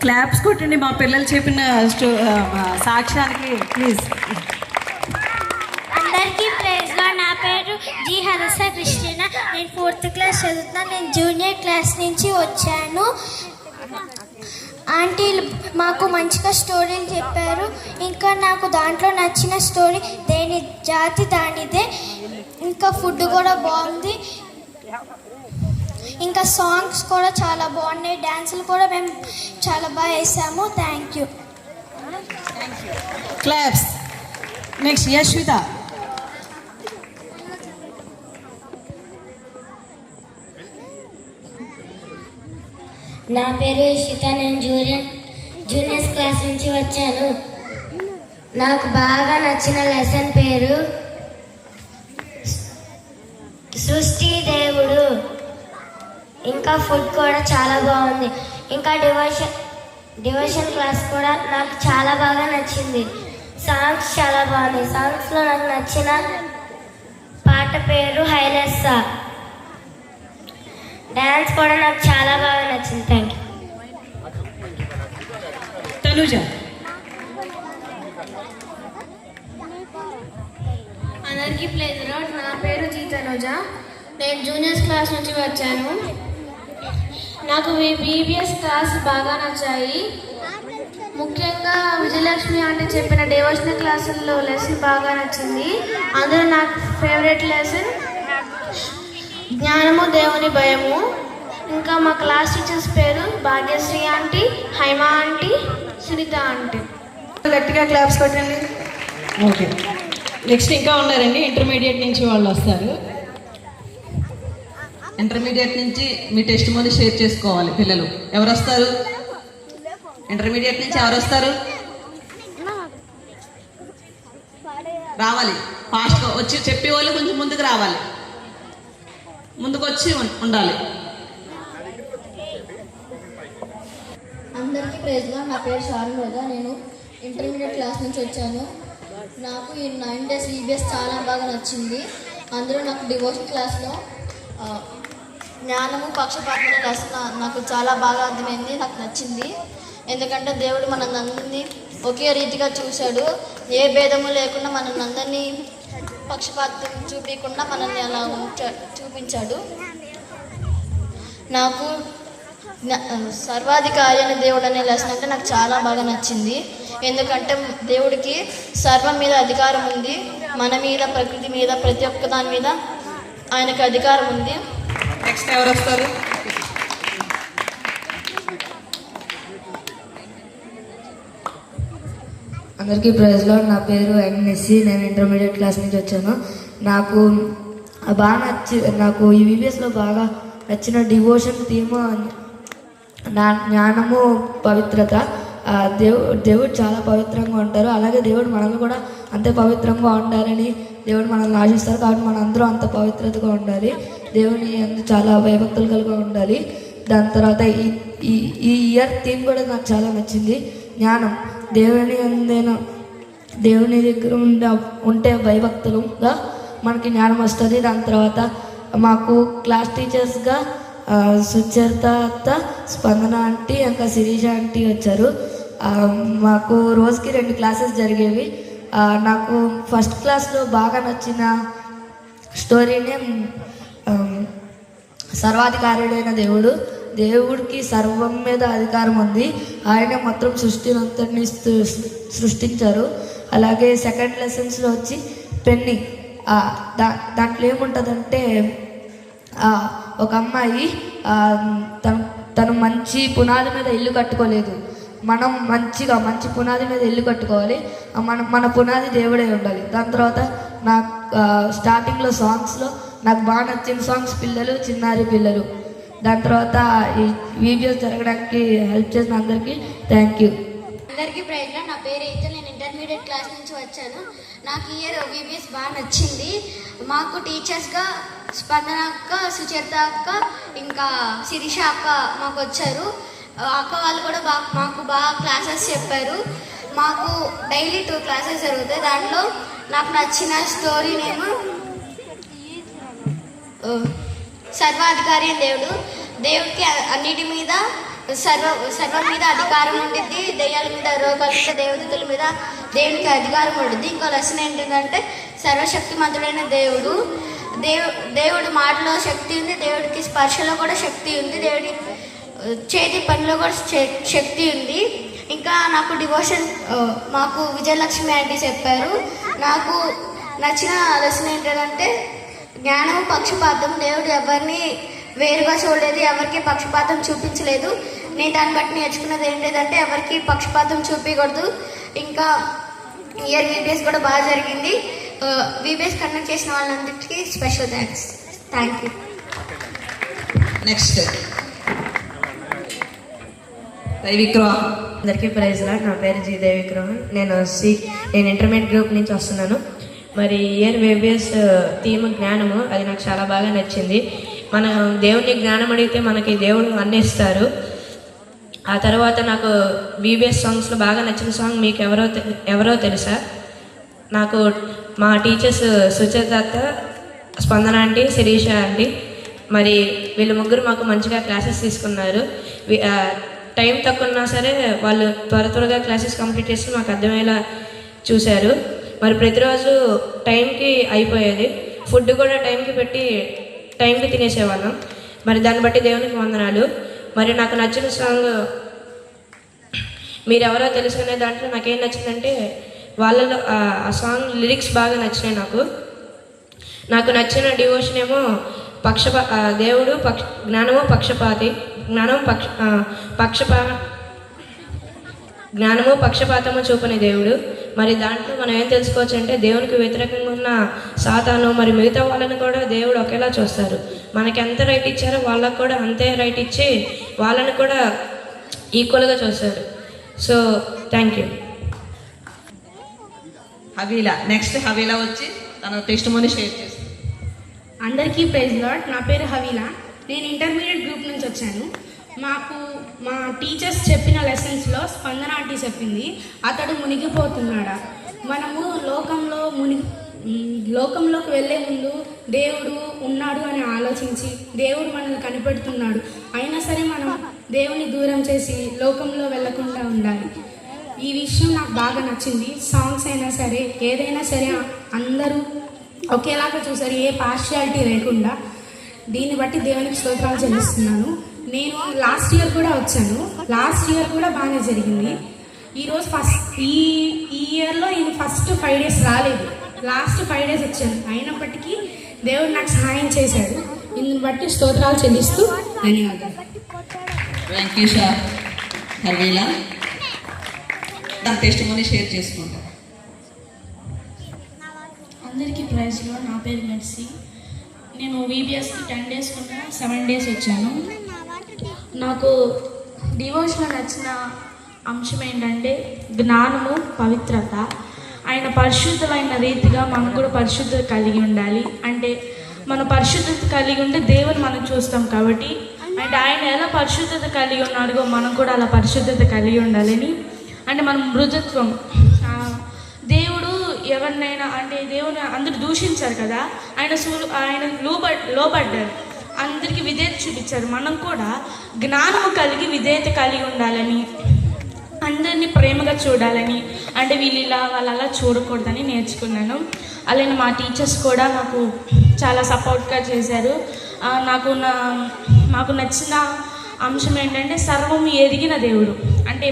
క్లాప్స్ కొట్టండి మా పిల్లలు చెప్పిన సాక్ష్యానికి ప్లీజ్. అందరికీ ప్రైజ్ లార్డ్. నా పేరు జి హరస క్రిస్టినా. నేను 4th క్లాస్ చదువుతున్నాను. నేను జూనియర్ క్లాస్ నుంచి వచ్చాను. ఆంటీలు మాకు మంచిగా స్టోరీలు చెప్పారు. ఇంకా నాకు దాంట్లో నచ్చిన స్టోరీ దేని జాతి దానిదే. ఇంకా ఫుడ్ కూడా బాగుంది. ఇంకా సాంగ్స్ కూడా చాలా బాగున్నాయి. డ్యాన్సులు కూడా మేము చాలా బాగా వేసాము. Thank you. Claps. Next Yashwitha. నా పేరు యశ్విత. నేను జూనియర్స్ క్లాస్ నుంచి వచ్చాను. నాకు బాగా నచ్చిన లెసన్ పేరు సృష్టి దేవుడు. ఇంకా ఫుడ్ కూడా చాలా బాగుంది. ఇంకా డివోషన్ క్లాస్ కూడా నాకు చాలా బాగా నచ్చింది. సాంగ్స్ చాలా బాగున్నాయి. సాంగ్స్లో నాకు నచ్చిన పాట పేరు హైలెస్సా. డ్యాన్స్ కూడా నాకు చాలా బాగా నచ్చింది. Thank you. తనుజ. అందరికీ ప్రైజ్ లార్డ్. నా పేరు జీ తనుజ. నేను జూనియర్స్ క్లాస్ నుంచి వచ్చాను. నాకు VBS క్లాస్ బాగా నచ్చాయి. ముఖ్యంగా విజయలక్ష్మి అంటే చెప్పిన డివోషనల్ క్లాసుల్లో లెసన్ బాగా నచ్చింది. అందులో నాకు ఫేవరెట్ లెసన్ జ్ఞానము, దేవుని భయము. ఇంకా మా క్లాస్ టీచర్స్ పేరు Bhagyashree aunty, Haima aunty, Sunitha aunty. గట్టిగా క్లాప్స్ కొట్టండి. ఓకే, నెక్స్ట్ ఇంకా ఉన్నారండి. ఇంటర్మీడియట్ నుంచి వాళ్ళు వస్తారు. ఇంటర్మీడియట్ నుంచి మీ టెస్ట్ మోని షేర్ చేసుకోవాలి పిల్లలు. ఎవరు వస్తారు? ఇంటర్మీడియట్ నుంచి ఎవరు వస్తారు? రావాలి. ఫాస్ట్గా వచ్చి చెప్పే వాళ్ళు కొంచెం ముందుకు రావాలి. ముందుకు వచ్చి ఉండాలి. అందరికీ ప్రైజ్ లార్డ్. నా పేరు షారున్ రోజా. నేను ఇంటర్మీడియట్ క్లాస్ నుంచి వచ్చాను. నాకు ఈ 9 days VBS చాలా బాగా నచ్చింది. అందులో నాకు డివోషన్ క్లాస్లో జ్ఞానము పక్షపాతం అనే లెసన్ నాకు చాలా బాగా అర్థమైంది, నాకు నచ్చింది. ఎందుకంటే దేవుడు మనందరినీ ఒకే రీతిగా చూశాడు, ఏ భేదము లేకుండా మనందరినీ పక్షపాతం చూపించకుండా మనల్ని అలా చూపించాడు. నాకు సర్వాధికారి అనే దేవుడు అనే లెసన్ అంటే నాకు చాలా బాగా నచ్చింది. ఎందుకంటే దేవుడికి సర్వం మీద అధికారం ఉంది, మన మీద, ప్రకృతి మీద, ప్రతి ఒక్క దాని మీద ఆయనకు అధికారం ఉంది. నెక్స్ట్ ఎవరు వస్తారు? అందరికీ ప్రైజ్లో, నా పేరు ఎన్ఎస్సి, నేను ఇంటర్మీడియట్ క్లాస్ నుంచి వచ్చాను. నాకు బాగా నాకు ఈ విబిఎస్లో బాగా నచ్చిన డివోషన్ థీమ్ జ్ఞానము పవిత్రత. దేవుడు చాలా పవిత్రంగా ఉంటారు, అలాగే దేవుడు మనల్ని కూడా అంతే పవిత్రంగా ఉండాలని దేవుడు మనల్ని ఆశిస్తారు. కాబట్టి మనందరూ అంత పవిత్రతగా ఉండాలి, దేవుని చాలా భయభక్తులు కలిగి ఉండాలి. దాని తర్వాత ఈ ఇయర్ థీమ్ కూడా నాకు చాలా నచ్చింది, జ్ఞానం. దేవుని దగ్గర ఉంటే భయభక్తులుగా మనకి జ్ఞానం వస్తుంది. దాని తర్వాత మాకు క్లాస్ టీచర్స్గా సుచరిత అత్త, స్పందన ఆంటీ, ఇంకా శిరీష ఆంటీ వచ్చారు. మాకు రోజుకి 2 క్లాసెస్ జరిగేవి. నాకు ఫస్ట్ క్లాస్లో బాగా నచ్చిన స్టోరీనే సర్వాధికారుడైన దేవుడు. దేవుడికి సర్వం మీద అధికారం ఉంది, ఆయనే మొత్తం సృష్టినంతటిని సృష్టించారు. అలాగే సెకండ్ లెసన్స్లో వచ్చి పెన్ని, దాంట్లో ఏముంటుందంటే ఒక అమ్మాయి తను మంచి పునాది మీద ఇల్లు కట్టుకోలేదు, మనం మంచి పునాది మీద ఇల్లు కట్టుకోవాలి, మన పునాది దేవుడే ఉండాలి. దాని తర్వాత నాకు స్టార్టింగ్లో సాంగ్స్లో నాకు బాగా నచ్చిన సాంగ్స్ పిల్లలు, చిన్నారి పిల్లలు. దాని తర్వాత ఈ వీడియోస్ జరగడానికి హెల్ప్ చేసిన అందరికీ థ్యాంక్ యూ. అందరికీ ప్రైజ్లో, నా పేరు అయితే, నేను ఇంటర్మీడియట్ క్లాస్ నుంచి వచ్చాను. నాకు ఇయర్ విబిఎస్ బాగా నచ్చింది. మాకు టీచర్స్గా స్పందన అక్క, సుచరిత అక్క, ఇంకా శిరీష అక్క మాకు వచ్చారు. అక్క వాళ్ళు కూడా మాకు బాగా క్లాసెస్ చెప్పారు. మాకు డైలీ 2 క్లాసెస్ జరుగుతాయి. దాంట్లో నాకు నచ్చిన స్టోరీ నేమ్ సర్వాధికారి దేవుడు. దేవుడికి అన్నిటి మీద సర్వం మీద అధికారం ఉండిద్ది, దెయ్యాల మీద, రోగాల మీద, దేవదూతల మీద దేవునికి అధికారం ఉంటుంది. ఇంకో లెసన్ ఏంటంటే సర్వశక్తిమంతుడైన దేవుడు. దేవుడి మాటలో శక్తి ఉంది, దేవుడికి స్పర్శలో కూడా శక్తి ఉంది, దేవుడి చేతి పనిలో కూడా శక్తి ఉంది. ఇంకా నాకు డివోషన్ మాకు విజయలక్ష్మి ఆంటీ చెప్పారు. నాకు నచ్చిన లెసన్ ఏంటంటే జ్ఞానం పక్షపాతం. దేవుడు ఎవరిని వేరుగా చూడలేదు, ఎవరికి పక్షపాతం చూపించలేదు. నేను దాన్ని బట్టి నేర్చుకున్నది ఏంటంటే ఎవరికి పక్షపాతం చూపించకూడదు. ఇంకా ఇయర్ విబిఎస్ కూడా బాగా జరిగింది. విబిఎస్ కండక్ట్ చేసిన వాళ్ళందరికీ స్పెషల్ థ్యాంక్ యూ. నెక్స్ట్ దైవిక్రోహన్. అందరికీ ప్రైజ్లా, నా పేరు జీ దైవిక్రోహన్, నేను ఇంటర్మీడియట్ గ్రూప్ నుంచి వస్తున్నాను. మరి ఇయర్ విబిఎస్ థీమ్ జ్ఞానము, అది నాకు చాలా బాగా నచ్చింది. మన దేవుని జ్ఞానం అడిగితే మనకి దేవుడు అందిస్తారు. ఆ తర్వాత నాకు విబిఎస్ సాంగ్స్లో బాగా నచ్చిన సాంగ్ మీకు ఎవరో తెలుసా? నాకు మా టీచర్స్ సుచరిత, స్పందన ఆంటీ, శిరీష ఆంటీ, మరి వీళ్ళు ముగ్గురు మాకు మంచిగా క్లాసెస్ తీసుకున్నారు. టైం తక్కువ ఉన్నా సరే వాళ్ళు త్వరగా క్లాసెస్ కంప్లీట్ చేసి మాకు అర్థమయ్యేలా చూశారు. మరి ప్రతిరోజు టైంకి అయిపోయేది, ఫుడ్ కూడా టైంకి పెట్టి టైంకి తినేసేవాళ్ళం. మరి దాన్ని బట్టి దేవునికి వందనాలు. మరి నాకు నచ్చిన సాంగ్ మీరెవరో తెలుసుకునే దాంట్లో నాకేం నచ్చిందంటే వాళ్ళలో ఆ సాంగ్ లిరిక్స్ బాగా నచ్చినాయి. నాకు నచ్చిన డివోషన్ ఏమో దేవుడు జ్ఞానము పక్షపాతి, జ్ఞానము పక్షపాతము చూపని దేవుడు. మరి దాంట్లో మనం ఏం తెలుసుకోవచ్చు అంటే దేవునికి వ్యతిరేకంగా ఉన్న సాతాను మరి మిగతా వాళ్ళని కూడా దేవుడు ఒకేలా చూస్తారు. మనకి ఎంత రైట్ ఇచ్చారో వాళ్ళకు కూడా అంతే రైట్ ఇచ్చి వాళ్ళని కూడా ఈక్వల్గా చూస్తారు. So thank you. Havilah. Next Havilah వచ్చి తన టెస్టిమోనీ షేర్ చేస్తుంది. అందరికీ ప్రైజ్ లార్డ్, నా పేరు హవీలా, నేను ఇంటర్మీడియట్ గ్రూప్ నుంచి వచ్చాను. మాకు మా టీచర్స్ చెప్పిన లెసన్స్లో స్పందన ఆంటీ చెప్పింది, అతడు మునిగిపోతున్నాడా, మనము లోకంలో లోకంలోకి వెళ్ళే ముందు దేవుడు ఉన్నాడు అని ఆలోచించి దేవుడు మనల్ని కనిపెడుతున్నాడు, అయినా సరే మనం దేవుని దూరం చేసి లోకంలో వెళ్ళకుండా ఉండాలి. ఈ విషయం నాకు బాగా నచ్చింది. సాంగ్స్ అయినా సరే ఏదైనా సరే అందరూ ఒకేలాగా చూసారు, ఏ పార్షియాలిటీ లేకుండా. దీన్ని బట్టి దేవునికి స్తోత్రాలు చెల్లిస్తున్నాను. నేను లాస్ట్ ఇయర్ కూడా వచ్చాను, లాస్ట్ ఇయర్ కూడా బాగానే జరిగింది. ఈరోజు ఈ ఇయర్లో నేను ఫస్ట్ 5 days రాలేదు, లాస్ట్ 5 days వచ్చాను. అయినప్పటికీ దేవుడు నాకు సహాయం చేశాడు. దీన్ని బట్టి స్తోత్రాలు చెల్లిస్తూ ధన్యవాదాలు. Thank you sir. హర్వేలా తన టెస్టిమనీ షేర్ చేసుకుంటాం. అందరికీ ప్రైజ్లో, నా పేరు మెర్సీ. నేను VBSకి 10 days కన్నా 7 days వచ్చాను. నాకు డివోషన్లో నచ్చిన అంశం ఏంటంటే జ్ఞానము, పవిత్రత. ఆయన పరిశుద్ధమైన రీతిగా మనం కూడా పరిశుద్ధత కలిగి ఉండాలి. అంటే మన పరిశుద్ధత కలిగి ఉంటే దేవుని మనం చూస్తాం కాబట్టి, అంటే ఆయన ఎలా పరిశుద్ధత కలిగి ఉన్నాడో మనం కూడా అలా పరిశుద్ధత కలిగి ఉండాలని. అంటే మనం మృదుత్వం, దేవుడు ఎవరినైనా అంటే దేవుని అందరూ దూషించారు కదా, ఆయన లోబడ్డారు, అందరికీ విధేయత చూపించారు. మనం కూడా జ్ఞానము కలిగి విధేయత కలిగి ఉండాలని, అందరినీ ప్రేమగా చూడాలని, అంటే వీళ్ళు ఇలా వాళ్ళు అలా చూడకూడదని నేర్చుకున్నాను. అలానే మా టీచర్స్ కూడా నాకు చాలా సపోర్ట్గా చేశారు. మాకు నచ్చిన అంశం ఏంటంటే సర్వం ఎరిగిన దేవుడు. అంటే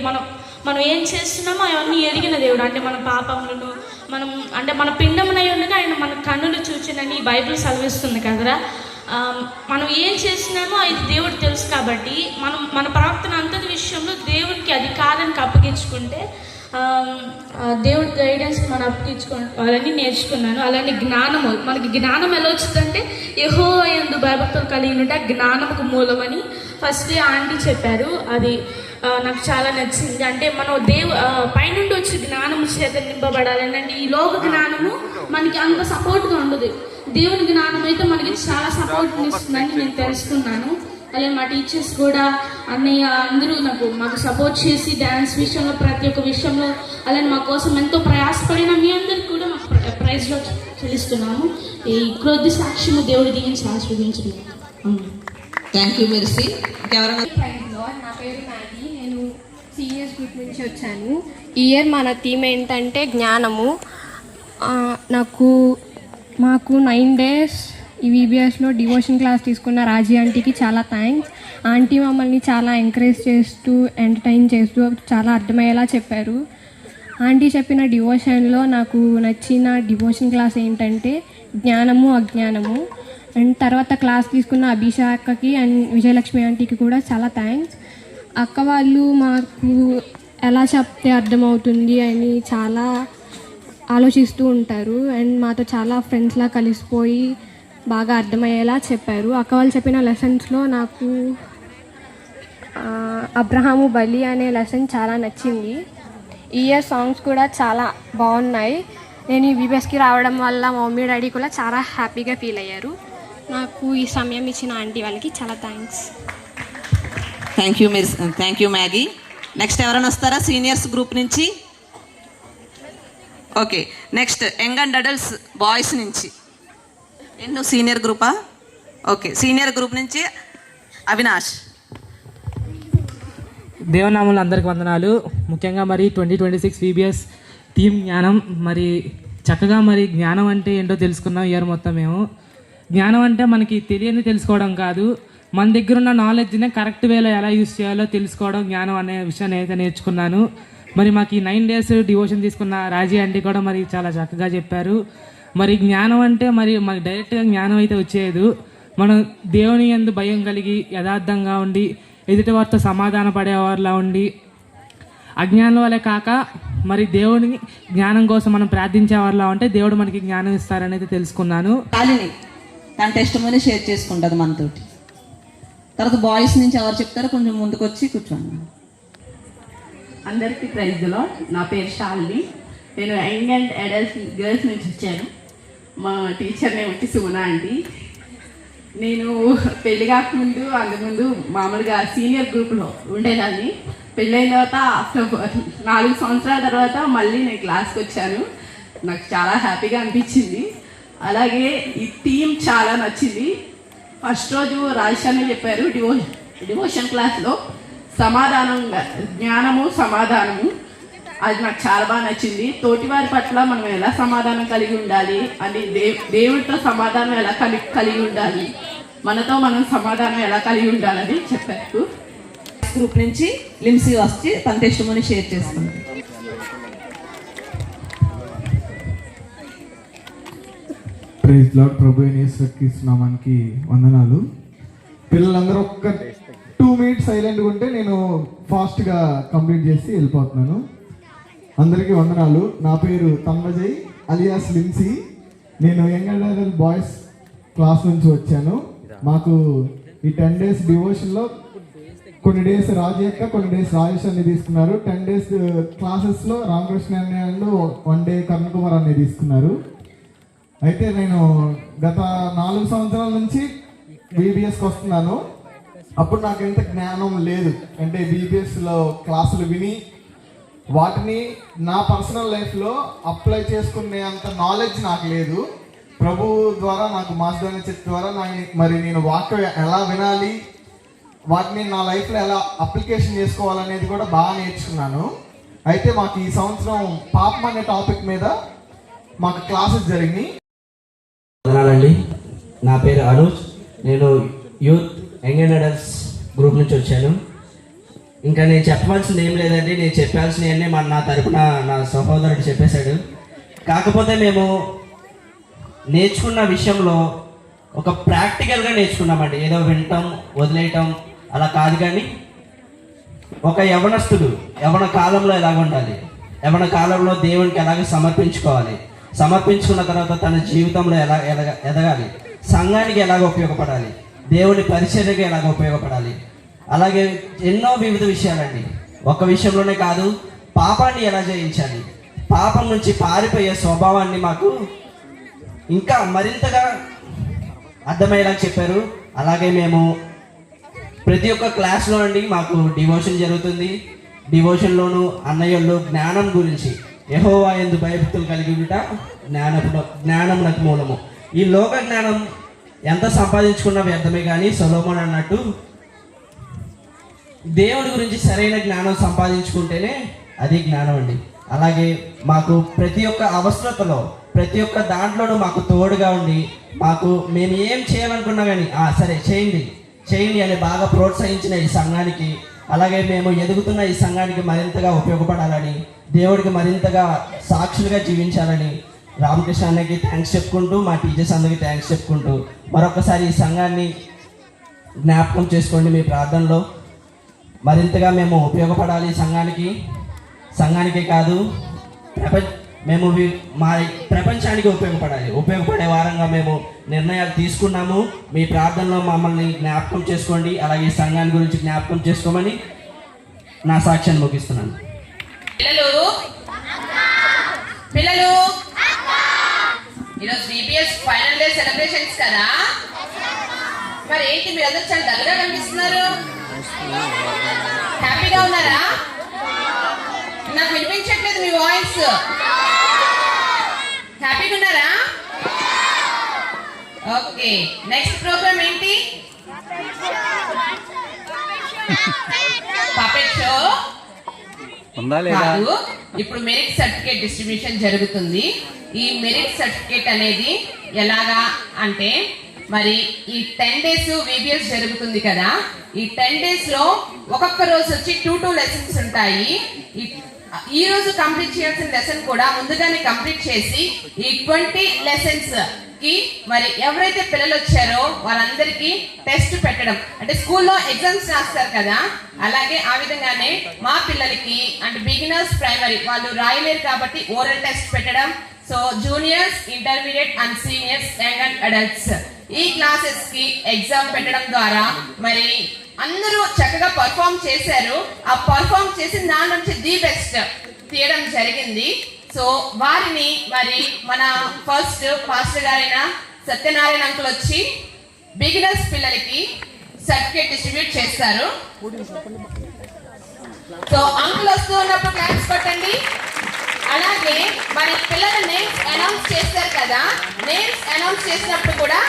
మనం ఏం చేస్తున్నామో అవన్నీ ఎరిగిన దేవుడు. అంటే మన పాపములను అంటే మన పిండమునై ఉండగా ఆయన మన కన్నులు చూచినని బైబిల్ సెలవిస్తుంది కదరా. మనం ఏం చేస్తున్నామో అది దేవుడు తెలుసు కాబట్టి మన ప్రార్థన అంతటి విషయంలో దేవునికి అధికారానికి అప్పగించుకుంటే దేవుడి గైడెన్స్ మనం అప్పగించుకోవాలని నేర్చుకున్నాను. అలానే జ్ఞానము, మనకి జ్ఞానం ఎలా వచ్చిందంటే యెహోవా యందు భయభక్తులు కలిగి ఉంటే జ్ఞానముకు మూలమని ఫస్ట్ ఆంటీ చెప్పారు. అది నాకు చాలా నచ్చింది. అంటే మనం పైనుండి వచ్చి జ్ఞానము చేత నింపబడాలని. అంటే ఈ లోక జ్ఞానము మనకి అంత సపోర్ట్గా ఉండదు, దేవుని జ్ఞానం అయితే మనకి చాలా సపోర్ట్ని ఇస్తుందని నేను తెలుసుకున్నాను. అలాగే మా టీచర్స్ కూడా అన్నయ్య అందరూ మాకు సపోర్ట్ చేసి డ్యాన్స్ విషయంలో ప్రతి ఒక్క విషయంలో అలాగే మా కోసం ఎంతో ప్రయాసపడిన మీ అందరికి కూడా మాకు ప్రైజ్లో చెల్లిస్తున్నాము. ఈ క్రొద్ది సాక్ష్యము దేవుడి దీవించి ఆశీర్వదించున్నాము. Thank you mercy. ఇంకెవరైనా? నా పేరు మ్యాగీ, నేను సీనియర్స్ గ్రూప్ నుంచి వచ్చాను. ఈ ఇయర్ మన థీమ్ ఏంటంటే జ్ఞానము. మాకు 9 days ఈ VBSలో డివోషన్ క్లాస్ తీసుకున్న రాజీ ఆంటీకి చాలా థ్యాంక్స్. ఆంటీ మమ్మల్ని చాలా ఎంకరేజ్ చేస్తూ ఎంటర్టైన్ చేస్తూ చాలా అర్థమయ్యేలా చెప్పారు. ఆంటీ చెప్పిన డివోషన్లో నాకు నచ్చిన డివోషన్ క్లాస్ ఏంటంటే జ్ఞానము, అజ్ఞానము. అండ్ తర్వాత క్లాస్ తీసుకున్న అభిషాకకి అండ్ విజయలక్ష్మి ఆంటీకి కూడా చాలా థ్యాంక్స్. అక్క వాళ్ళు మాకు ఎలా చెప్తే అర్థమవుతుంది అని చాలా ఆలోచిస్తూ ఉంటారు అండ్ మాతో చాలా ఫ్రెండ్స్లా కలిసిపోయి బాగా అర్థమయ్యేలా చెప్పారు. అక్క వాళ్ళు చెప్పిన లెసన్స్లో నాకు అబ్రహాము బలి అనే లెసన్ చాలా నచ్చింది. ఈ ఇయర్ సాంగ్స్ కూడా చాలా బాగున్నాయి. నేను ఈ VBSకి రావడం వల్ల మా మమ్మీ డాడీ కూడా చాలా హ్యాపీగా ఫీల్ అయ్యారు. నాకు ఈ సమయం ఇచ్చిన ఆంటీ వాళ్ళకి చాలా thanks. Thank you Maggi. Next ఎవరైనా వస్తారా సీనియర్స్ గ్రూప్ నుంచి? Okay, next young and adults boys నుంచి. నువ్వు సీనియర్ గ్రూపా? ఓకే, సీనియర్ గ్రూప్ నుంచి అవినాష్. దేవనాములు అందరికి వందనాలు. ముఖ్యంగా మరి 2026 VBS థీమ్ జ్ఞానం. మరి చక్కగా మరి జ్ఞానం అంటే ఏంటో తెలుసుకున్నాం ఇయర్ మొత్తం మేము. జ్ఞానం అంటే మనకి తెలియని తెలుసుకోవడం కాదు, మన దగ్గర ఉన్న నాలెడ్జ్నే కరెక్ట్ వేలో ఎలా యూజ్ చేయాలో తెలుసుకోవడం జ్ఞానం అనే విషయాన్ని అయితే నేర్చుకున్నాను. మరి మాకు ఈ 9 days డివోషన్ తీసుకున్న రాజీ ఆంటీ కూడా మరి చాలా చక్కగా చెప్పారు. మరి జ్ఞానం అంటే మరి మాకు డైరెక్ట్గా జ్ఞానం అయితే వచ్చేది. మనం దేవుని యందు భయం కలిగి యథార్థంగా ఉండి ఎదుటి వారితో సమాధాన పడేవారిలా ఉండి అజ్ఞానం వల్లే కాక మరి దేవుని జ్ఞానం కోసం మనం ప్రార్థించేవారిలా ఉంటే దేవుడు మనకి జ్ఞానం ఇస్తారని అయితే తెలుసుకున్నాను. కాలిని తన టెస్టిమనీ షేర్ చేసుకుంటుంది మనతోటి. తర్వాత బాయ్స్ నుంచి ఎవరు చెప్తారో కొంచెం ముందుకు వచ్చి కూర్చోండి. అందరికీ ప్రైజ్ ది లార్డ్. నా పేరు శాలిని. నేను యంగ్ అండ్ అడల్ట్స్ గర్ల్స్ నుంచి వచ్చాను. మా టీచర్ నేమ్ సుమన ఆంటీ. నేను పెళ్లి కాకముందు అంతకుముందు మామూలుగా సీనియర్ గ్రూప్లో ఉండేదాన్ని. పెళ్ళైన తర్వాత ఆఫ్టర్ 4 సంవత్సరాల తర్వాత మళ్ళీ నేను క్లాస్కి వచ్చాను. నాకు చాలా హ్యాపీగా అనిపించింది. అలాగే ఈ థీమ్ చాలా నచ్చింది. ఫస్ట్ రోజు రాజశాన్ని చెప్పారు డివోషన్ క్లాస్లో జ్ఞానము సమాధానము, అది నాకు చాలా బాగా నచ్చింది. తోటివారి పట్ల మనం ఎలా సమాధానం కలిగి ఉండాలి అని, దేవుడితో సమాధానం ఎలా కలిగి ఉండాలి, మనతో మనం సమాధానం ఎలా కలిగి ఉండాలని చెప్పారు. గ్రూప్ నుంచి లిమ్సీ వచ్చి తన టెస్టిమోనీ షేర్ చేసుకున్నాం. Praise Lord. ప్రభు యేసుక్రీస్తు నామానికి వందనాలు. పిల్లలందరూ ఒక్క 2 minutes సైలెంట్గా ఉంటే నేను ఫాస్ట్గా కంప్లీట్ చేసి వెళ్ళిపోతున్నాను. అందరికీ వందనాలు. నా పేరు తమ్మజయ్ అలియాస్ లిమ్సీ. నేను యంగ్ అడల్ట్ బాయ్స్ క్లాస్ నుంచి వచ్చాను. మాకు ఈ 10 days డివోషన్లో కొన్ని డేస్ రాజయ్య, కొన్ని డేస్ రాజేష్ అన్ని తీసుకున్నారు. 10 days క్లాసెస్లో రామకృష్ణ అన్నయ్యలు 1 day కరుణ్ కుమార్ అన్ని తీసుకున్నారు. అయితే నేను గత 4 సంవత్సరాల నుంచి బీబీఎస్కి వస్తున్నాను. అప్పుడు నాకు ఎంత జ్ఞానం లేదు. అంటే బీబీఎస్లో క్లాసులు విని వాటిని నా పర్సనల్ లైఫ్లో అప్లై చేసుకునే అంత నాలెడ్జ్ నాకు లేదు. ప్రభు ద్వారా నాకు మాస్టర్ చర్చ్ ద్వారా మరి నేను వాక్యం ఎలా వినాలి, వాటిని నా లైఫ్లో ఎలా అప్లికేషన్ చేసుకోవాలనేది కూడా బాగా నేర్చుకున్నాను. అయితే మాకు ఈ సంవత్సరం పాపం అనే టాపిక్ మీద మాకు క్లాసెస్ జరిగినాయి. వందనాలండి. నా పేరు అనుజ్. నేను youth young and adults group నుంచి వచ్చాను. ఇంకా నేను చెప్పవలసింది ఏం లేదండి. నేను చెప్పాల్సినవన్నీ నా తరపున నా సహోదరుడు చెప్పేశాడు. కాకపోతే మేము నేర్చుకున్న విషయంలో ఒక ప్రాక్టికల్గా నేర్చుకున్నామండి. ఏదో వినటం వదిలేయటం అలా కాదు. కానీ ఒక యవనస్తుడు యవన కాలంలో ఎలాగ ఉండాలి, యవన కాలంలో దేవునికి ఎలాగ సమర్పించుకోవాలి, సమర్పించుకున్న తర్వాత తన జీవితంలో ఎలా ఎదగాలి, సంఘానికి ఎలాగ ఉపయోగపడాలి, దేవుని పరిచర్యగా ఎలాగ ఉపయోగపడాలి, అలాగే ఎన్నో వివిధ విషయాలండి. ఒక విషయంలోనే కాదు, పాపాన్ని ఎలా జయించాలి, పాపం నుంచి పారిపోయే స్వభావాన్ని మాకు ఇంకా మరింతగా అర్థమయ్యేలా చెప్పారు. అలాగే మేము ప్రతి ఒక్క క్లాస్లో అండి మాకు డివోషన్ జరుగుతుంది. డివోషన్లోను అన్నయ్యలు జ్ఞానం గురించి, యెహోవా యందు భయభక్తులు కలిగి ఉంట జ్ఞానమునకు మూలము. ఈ లోక జ్ఞానం ఎంత సంపాదించుకున్నా వ్యర్థమే. కానీ సొలొమోను అన్నట్టు దేవుడి గురించి సరైన జ్ఞానం సంపాదించుకుంటేనే అది జ్ఞానం అండి. అలాగే మాకు ప్రతి ఒక్క అవసరతలో ప్రతి ఒక్క దాంట్లోనూ మాకు తోడుగా ఉండి మాకు మేము ఏం చేయాలనుకున్నా కానీ సరే చేయండి అని బాగా ప్రోత్సహించిన ఈ సంఘానికి, అలాగే మేము ఎదుగుతున్న ఈ సంఘానికి మరింతగా ఉపయోగపడాలని, దేవుడికి మరింతగా సాక్షులుగా జీవించాలని రామకృష్ణ అన్నకి థ్యాంక్స్ చెప్పుకుంటూ, మా టీచర్స్ అందరికీ థ్యాంక్స్ చెప్పుకుంటూ మరొకసారి ఈ సంఘాన్ని జ్ఞాపకం చేసుకోండి. మీ ప్రార్థనలో మరింతగా మేము ఉపయోగపడాలి. సంఘానికే కాదు మేము మా ప్రపంచానికి ఉపయోగపడే వారంగా మేము నిర్ణయాలు తీసుకున్నాము. మీ ప్రార్థనలో మమ్మల్ని జ్ఞాపకం చేసుకోండి. అలాగే సంఘాన్ని గురించి జ్ఞాపకం చేసుకోమని నా సాక్ష్యాన్ని ముగిస్తున్నాను. పిల్లలు ఈరోజు బీబీఎస్ ఫైనల్ డే సెలబ్రేషన్స్ కదా, మరి ఏంటి మీరు అందరూ చాలా డల్గా కనిపిస్తున్నారు? హ్యాపీగా ఉన్నారా? నాకు వినిపించట్లేదు మీ వాయిస్. హ్యాపీగా ఉన్నారా? ఓకే, నెక్స్ట్ ప్రోగ్రామ్ ఏంటి? పపెట్ షో కాదు, ఇప్పుడు మెరిట్ సర్టిఫికేట్ డిస్ట్రిబ్యూషన్ జరుగుతుంది. ఈ మెరిట్ సర్టిఫికేట్ అనేది ఎలాగా అంటే, మరి ఈ 10 days VBS జరుగుతుంది కదా, ఈ 10 days లో ఒక్కొక్క రోజు వచ్చి 2 లెసన్స్ ఉంటాయి. ఈ రోజు కంప్లీట్ చేయాల్సిన లెసన్ కూడా ముందుగానే కంప్లీట్ చేసి ఈ 20 లెసన్స్ కి మరి ఎవరైతే పిల్లలు వచ్చారో వాళ్ళందరికీ టెస్ట్ పెట్టడం, అంటే స్కూల్లో ఎగ్జామ్స్ రాస్తారు కదా, అలాగే ఆ విధంగానే మా పిల్లలకి అంటే బిగినర్స్ ప్రైమరీ వాళ్ళు రాయలేరు కాబట్టి ఓరల్ టెస్ట్ పెట్టడం. So juniors, intermediate and seniors, young and adults ఈ క్లాసెస్ కి ఎగ్జామ్ పెట్టడం ద్వారా మరి అందరూ చక్కగా పర్ఫామ్ చేశారు. ఆ పర్ఫామ్ చేసిన దాని నుంచి ది బెస్ట్ తీయడం జరిగింది. సో వారిని మరి మన ఫస్ట్ పాస్టర్ గారైన సత్యనారాయణ అంకుల్ వచ్చి బిగినర్స్ పిల్లలకి సర్టిఫికేట్ డిస్ట్రిబ్యూట్ చేస్తారు. సో అంకుల్ వస్తూ ఉన్నప్పుడు క్లాప్స్ కొట్టండి. అలాగే మరి పిల్లల నేమ్స్ అనౌన్స్ చేస్తారు కదా, నేమ్స్ అనౌన్స్ చేసినప్పుడు కూడా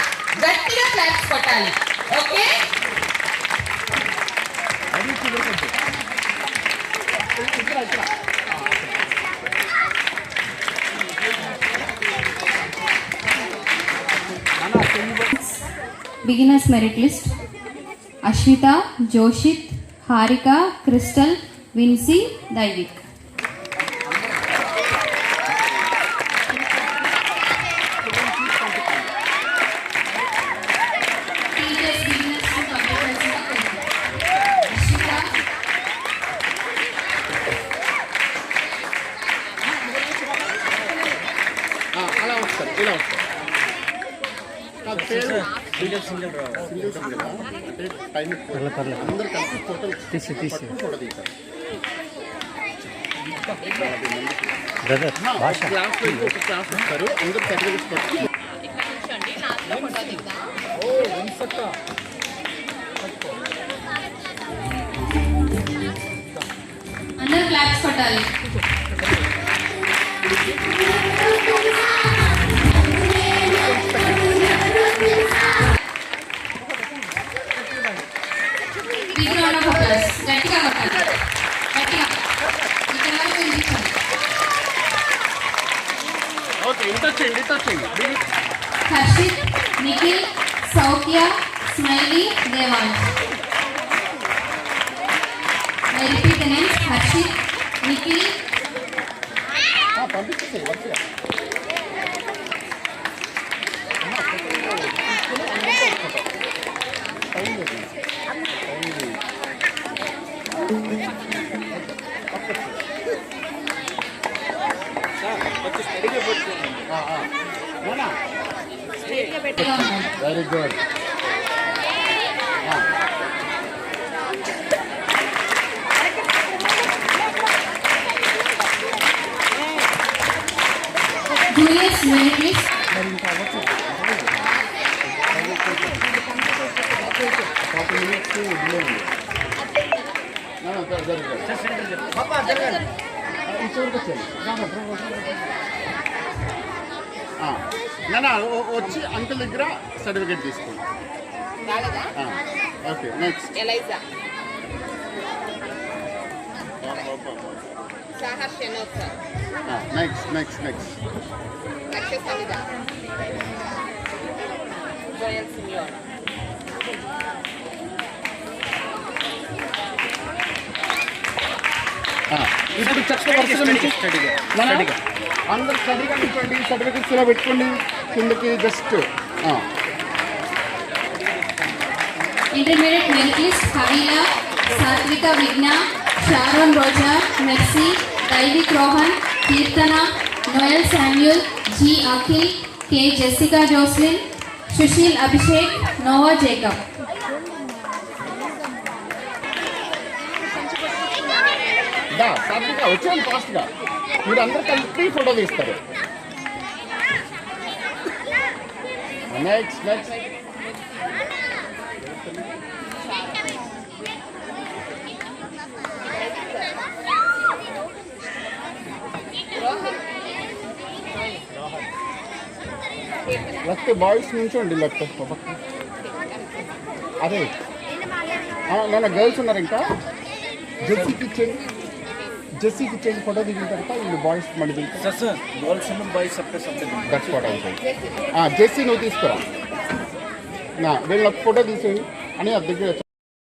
గట్టిగా క్లాప్స్ కొట్టాలి. Okay? Beginners merit list: Ashwitha, Joshith, Harika, Crystal, Vincy, Daivik. అలా వస్తారు, ఇలా వస్తారు. అందరు కలిసి ఫోటో ఫోటో తీస్తారు. ఒక క్లాస్ వస్తారు, అందరు సర్టిఫికెట్స్ పట్టుకు. అందరూ క్లాప్స్ కొట్టాలి. Big round of applause. గట్టిగా కొట్టాలి, గట్టిగా. ఇక్కడ వరకు వినిపించాలి. ఓకే, ఇంత వచ్చేయండి. Harshith, Nikhil, Saukhya, Smiley, Devansh. I repeat the names: Harshit, Nikhil. Very good. Julius, merit list. వచ్చి అంకుల్ దగ్గర సర్టిఫికేట్ తీసుకోండి. Okay, next. ఎలైజా, సాహర్ షెనోక్ సార్. నెక్స్ట్. లక్ష్య సమిత, జోయల్ సిమియోన్. ఇప్పుడు చక్కగా అందరు స్టడీగా నింపండి, సర్టిఫికెట్స్ ఇలా పెట్టుకోండి కిందకి just. Intermediate merit list: Havila, Satvika Vigna, Sharon Roja, Mercy, Daivik Rohan, Kirtana, Noel Samuel, G. Akhil, K. Jessica Jocelyn, Sushil Abhishek, Noah Jacob. సాత్విక వచ్చేయండి ఫాస్ట్గా. మీరు అందరూ కలిపి ఫోటో తీస్తారు. నెక్స్ట్. లేకపోతే బాయ్స్ నుంచోండి, లేకపోతే అదే నన్ను గర్ల్స్ ఉన్నారు. ఇంకా జెస్సీకి ఇచ్చేది ఫోటో దిగిన తర్వాత వీళ్ళు బాయ్స్ మళ్ళీ దిగుతారు. దట్స్ ఫోటో జెస్సీ నువ్వు తీసుకురా, వీళ్ళ ఫోటో తీసేయండి అని అది దగ్గర